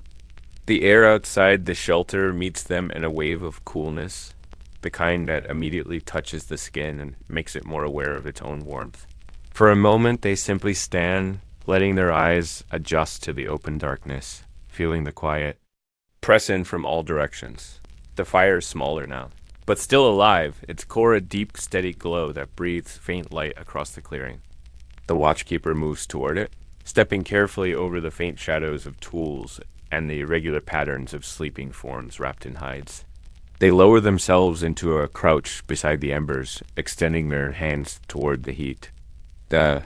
The air outside the shelter meets them in a wave of coolness, the kind that immediately touches the skin and makes it more aware of its own warmth. For a moment, they simply stand, letting their eyes adjust to the open darkness, feeling the quiet. Press in from all directions. The fire is smaller now, but still alive, its core a deep, steady glow that breathes faint light across the clearing. The watchkeeper moves toward it, stepping carefully over the faint shadows of tools and the irregular patterns of sleeping forms wrapped in hides. They lower themselves into a crouch beside the embers, extending their hands toward the heat. The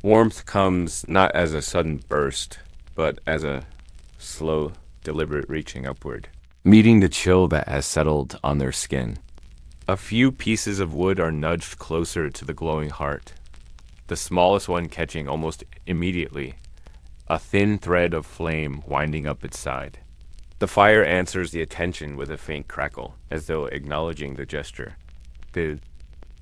warmth comes not as a sudden burst, but as a slow, deliberate reaching upward, meeting the chill that has settled on their skin. A few pieces of wood are nudged closer to the glowing heart, the smallest one catching almost immediately, a thin thread of flame winding up its side. The fire answers the attention with a faint crackle, as though acknowledging the gesture. The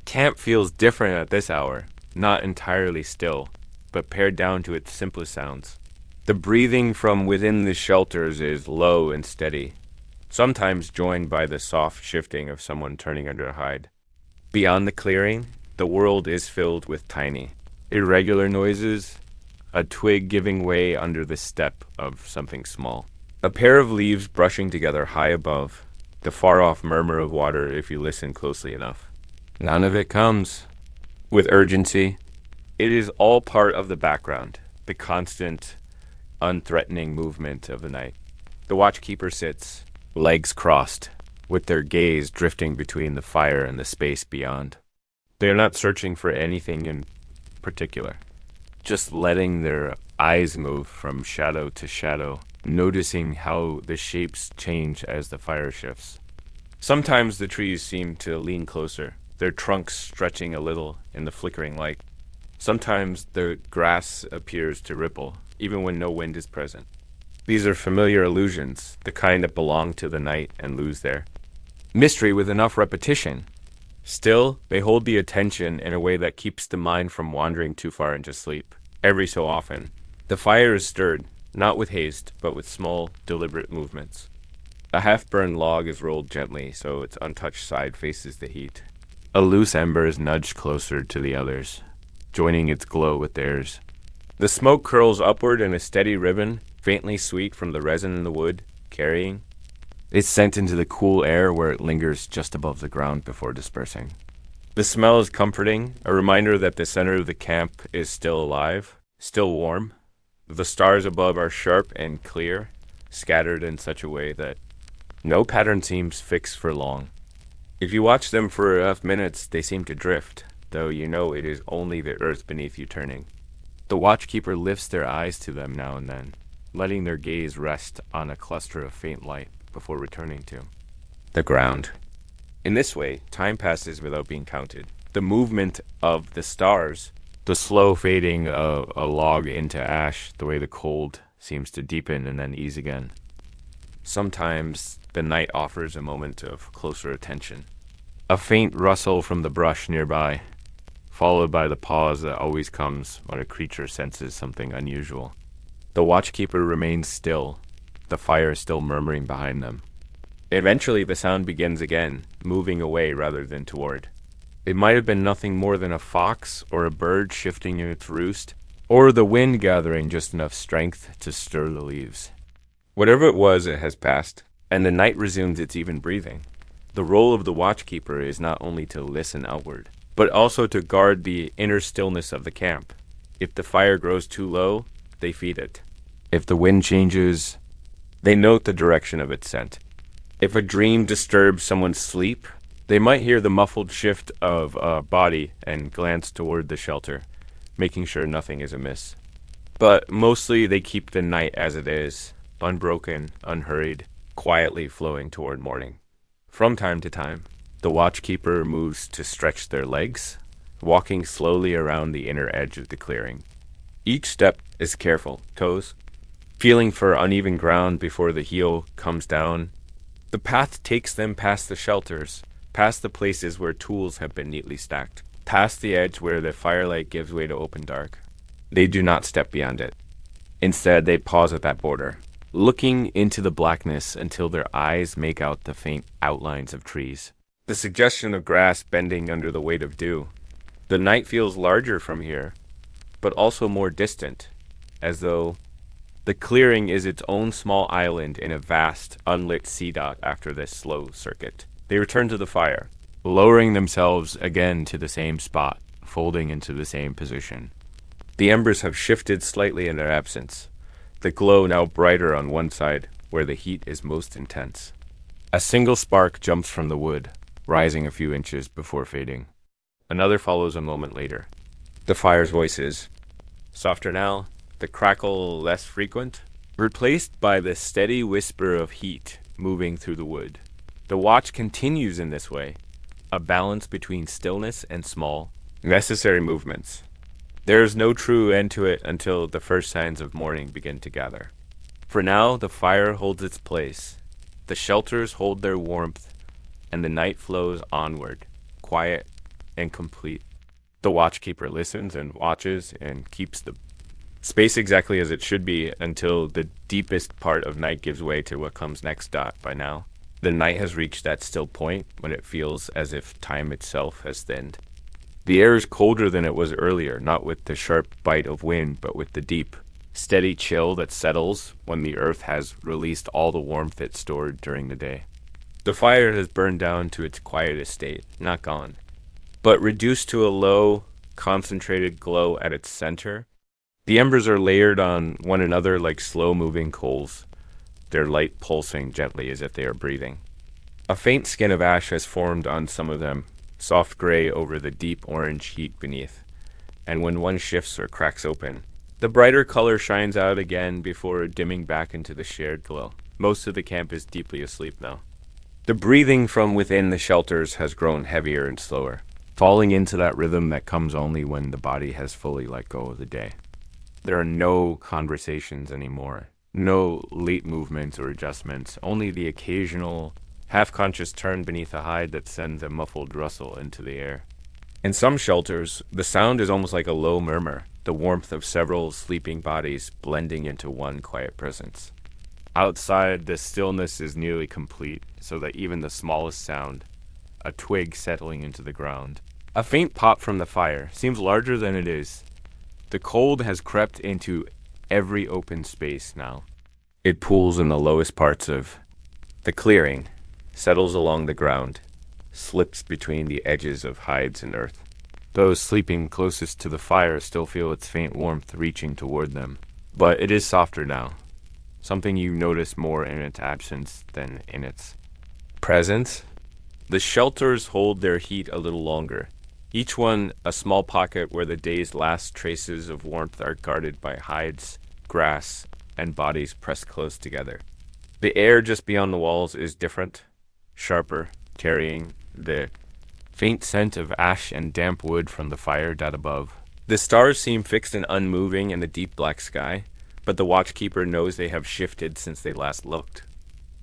camp feels different at this hour, not entirely still, but pared down to its simplest sounds. The breathing from within the shelters is low and steady, sometimes joined by the soft shifting of someone turning under a hide. Beyond the clearing, the world is filled with tiny, irregular noises, a twig giving way under the step of something small. A pair of leaves brushing together high above, the far-off murmur of water if you listen closely enough. None of it comes with urgency. It is all part of the background, the constant, unthreatening movement of the night. The watchkeeper sits, legs crossed, with their gaze drifting between the fire and the space beyond. They are not searching for anything in particular, just letting their eyes move from shadow to shadow, noticing how the shapes change as the fire shifts. Sometimes the trees seem to lean closer, their trunks stretching a little in the flickering light. Sometimes the grass appears to ripple, even when no wind is present. These are familiar illusions, the kind that belong to the night and lose their mystery with enough repetition. Still, they hold the attention in a way that keeps the mind from wandering too far into sleep. Every so often, the fire is stirred, not with haste, but with small, deliberate movements. A half-burned log is rolled gently so its untouched side faces the heat. A loose ember is nudged closer to the others, joining its glow with theirs. The smoke curls upward in a steady ribbon, faintly sweet from the resin in the wood, carrying. It's sent into the cool air where it lingers just above the ground before dispersing. The smell is comforting, a reminder that the center of the camp is still alive, still warm. The stars above are sharp and clear, scattered in such a way that no pattern seems fixed for long. If you watch them for enough minutes, they seem to drift, though you know it is only the earth beneath you turning. The watchkeeper lifts their eyes to them now and then, letting their gaze rest on a cluster of faint light before returning to the ground. In this way, time passes without being counted. The movement of the stars, the slow fading of a log into ash, the way the cold seems to deepen and then ease again. Sometimes the night offers a moment of closer attention. A faint rustle from the brush nearby, followed by the pause that always comes when a creature senses something unusual. The watchkeeper remains still, the fire still murmuring behind them. Eventually the sound begins again, moving away rather than toward. It might have been nothing more than a fox or a bird shifting in its roost, or the wind gathering just enough strength to stir the leaves. Whatever it was, it has passed, and the night resumes its even breathing. The role of the watchkeeper is not only to listen outward, but also to guard the inner stillness of the camp. If the fire grows too low, they feed it. If the wind changes, they note the direction of its scent. If a dream disturbs someone's sleep, they might hear the muffled shift of a body and glance toward the shelter, making sure nothing is amiss. But mostly they keep the night as it is, unbroken, unhurried, quietly flowing toward morning. From time to time, the watchkeeper moves to stretch their legs, walking slowly around the inner edge of the clearing. Each step is careful, toes feeling for uneven ground before the heel comes down. The path takes them past the shelters, past the places where tools have been neatly stacked, past the edge where the firelight gives way to open dark. They do not step beyond it. Instead, they pause at that border, looking into the blackness until their eyes make out the faint outlines of trees. The suggestion of grass bending under the weight of dew. The night feels larger from here, but also more distant, as though the clearing is its own small island in a vast, unlit sea dot after this slow circuit. They return to the fire, lowering themselves again to the same spot, folding into the same position. The embers have shifted slightly in their absence, the glow now brighter on one side, where the heat is most intense. A single spark jumps from the wood, rising a few inches before fading. Another follows a moment later. The fire's voices, softer now, the crackle less frequent, replaced by the steady whisper of heat moving through the wood. The watch continues in this way, a balance between stillness and small, necessary movements. There is no true end to it until the first signs of morning begin to gather. For now, the fire holds its place, the shelters hold their warmth, and the night flows onward, quiet and complete. The watchkeeper listens and watches and keeps the space exactly as it should be until the deepest part of night gives way to what comes next. By now, the night has reached that still point when it feels as if time itself has thinned. The air is colder than it was earlier, not with the sharp bite of wind, but with the deep, steady chill that settles when the earth has released all the warmth it stored during the day. The fire has burned down to its quietest state, not gone, but reduced to a low, concentrated glow at its center. The embers are layered on one another like slow-moving coals, their light pulsing gently as if they are breathing. A faint skin of ash has formed on some of them, soft gray over the deep orange heat beneath, and when one shifts or cracks open, the brighter color shines out again before dimming back into the shared glow. Most of the camp is deeply asleep now. The breathing from within the shelters has grown heavier and slower, falling into that rhythm that comes only when the body has fully let go of the day. There are no conversations anymore, no late movements or adjustments, only the occasional half-conscious turn beneath a hide that sends a muffled rustle into the air. In some shelters, the sound is almost like a low murmur, the warmth of several sleeping bodies blending into one quiet presence. Outside, the stillness is nearly complete, so that even the smallest sound, a twig settling into the ground, a faint pop from the fire, seems larger than it is. The cold has crept into every open space now. It pools in the lowest parts of the clearing, settles along the ground, slips between the edges of hides and earth. Those sleeping closest to the fire still feel its faint warmth reaching toward them, but it is softer now, something you notice more in its absence than in its presence. The shelters hold their heat a little longer, each one a small pocket where the day's last traces of warmth are guarded by hides, grass, and bodies pressed close together. The air just beyond the walls is different, sharper, carrying the faint scent of ash and damp wood from the fire dead above. The stars seem fixed and unmoving in the deep black sky, but the watchkeeper knows they have shifted since they last looked.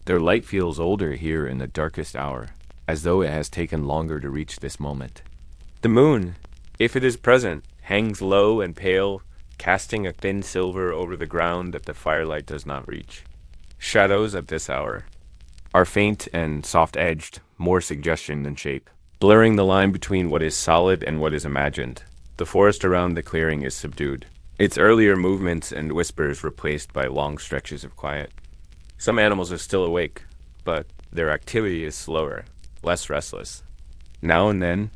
Their light feels older here in the darkest hour, as though it has taken longer to reach this moment. The moon, if it is present, hangs low and pale, casting a thin silver over the ground that the firelight does not reach. Shadows at this hour are faint and soft-edged, more suggestion than shape, blurring the line between what is solid and what is imagined. The forest around the clearing is subdued, its earlier movements and whispers replaced by long stretches of quiet. Some animals are still awake, but their activity is slower, less restless. Now and then,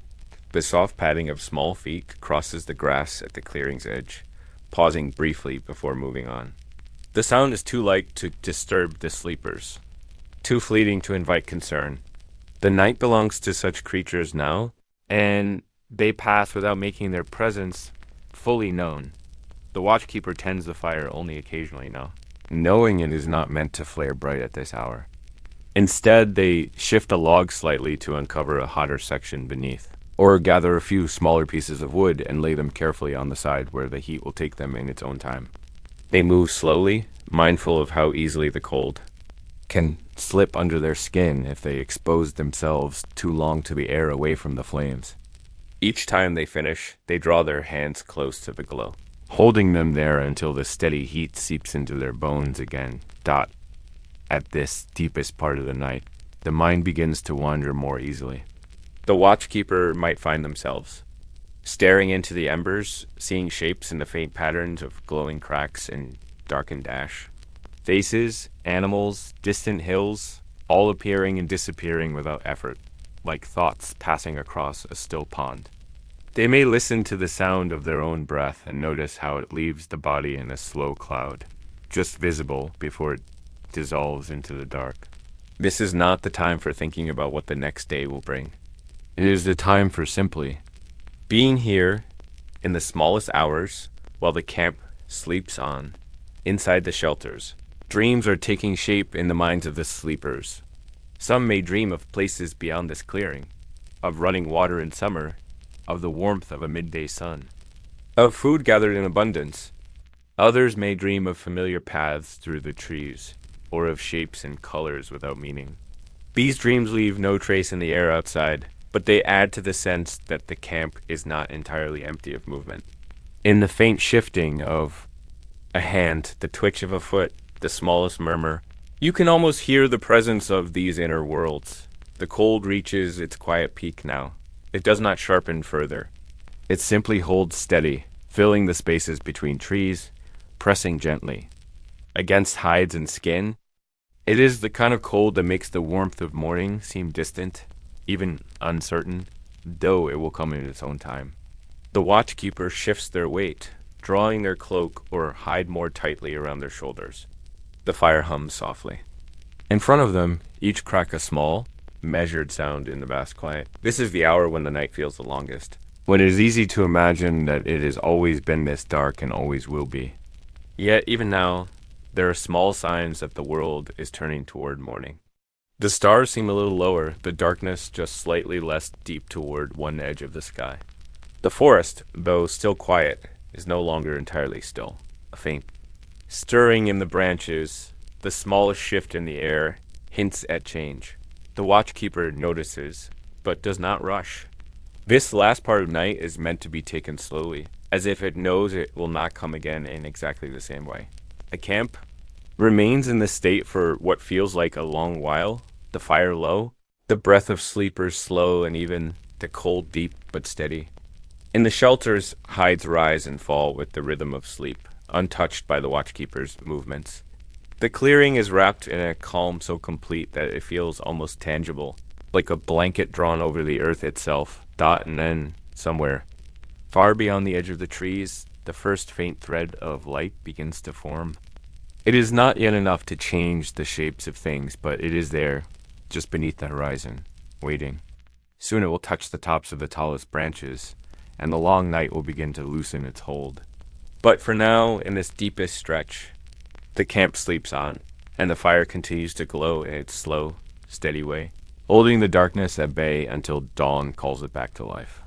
the soft padding of small feet crosses the grass at the clearing's edge, pausing briefly before moving on. The sound is too light to disturb the sleepers, too fleeting to invite concern. The night belongs to such creatures now, and they pass without making their presence fully known. The watchkeeper tends the fire only occasionally now, knowing it is not meant to flare bright at this hour. Instead, they shift a log slightly to uncover a hotter section beneath, or gather a few smaller pieces of wood and lay them carefully on the side where the heat will take them in its own time. They move slowly, mindful of how easily the cold can slip under their skin if they expose themselves too long to the air away from the flames. Each time they finish, they draw their hands close to the glow, holding them there until the steady heat seeps into their bones again. At this deepest part of the night, the mind begins to wander more easily. the watchkeeper might find themselves staring into the embers, seeing shapes in the faint patterns of glowing cracks and darkened ash. Faces, animals, distant hills, all appearing and disappearing without effort, like thoughts passing across a still pond. They may listen to the sound of their own breath and notice how it leaves the body in a slow cloud, just visible before it dissolves into the dark. This is not the time for thinking about what the next day will bring. It is the time for simply being here in the smallest hours while the camp sleeps on. Inside the shelters, dreams are taking shape in the minds of the sleepers. Some may dream of places beyond this clearing, of running water in summer, of the warmth of a midday sun, of food gathered in abundance. Others may dream of familiar paths through the trees, or of shapes and colors without meaning. These dreams leave no trace in the air outside, but they add to the sense that the camp is not entirely empty of movement. In the faint shifting of a hand, the twitch of a foot, the smallest murmur, you can almost hear the presence of these inner worlds. The cold reaches its quiet peak now. It does not sharpen further. It simply holds steady, filling the spaces between trees, pressing gently. Against hides and skin, it is the kind of cold that makes the warmth of morning seem distant, even uncertain, though it will come in its own time. The watchkeeper shifts their weight, drawing their cloak or hide more tightly around their shoulders. The fire hums softly. In front of them, each crack a small, measured sound in the vast quiet. This is the hour when the night feels the longest, when it is easy to imagine that it has always been this dark and always will be. Yet, even now, there are small signs that the world is turning toward morning. The stars seem a little lower, the darkness just slightly less deep toward one edge of the sky. The forest, though still quiet, is no longer entirely still. A faint stirring in the branches, the smallest shift in the air, hints at change. The watchkeeper notices, but does not rush. This last part of night is meant to be taken slowly, as if it knows it will not come again in exactly the same way. The camp remains in this state for what feels like a long while, the fire low, the breath of sleepers slow and even, the cold deep but steady. In the shelters, hides rise and fall with the rhythm of sleep, untouched by the watchkeeper's movements. The clearing is wrapped in a calm so complete that it feels almost tangible, like a blanket drawn over the earth itself, dot and then, somewhere, far beyond the edge of the trees, the first faint thread of light begins to form. It is not yet enough to change the shapes of things, but it is there, just beneath the horizon, waiting. Soon it will touch the tops of the tallest branches, and the long night will begin to loosen its hold. But for now, in this deepest stretch, the camp sleeps on, and the fire continues to glow in its slow, steady way, holding the darkness at bay until dawn calls it back to life.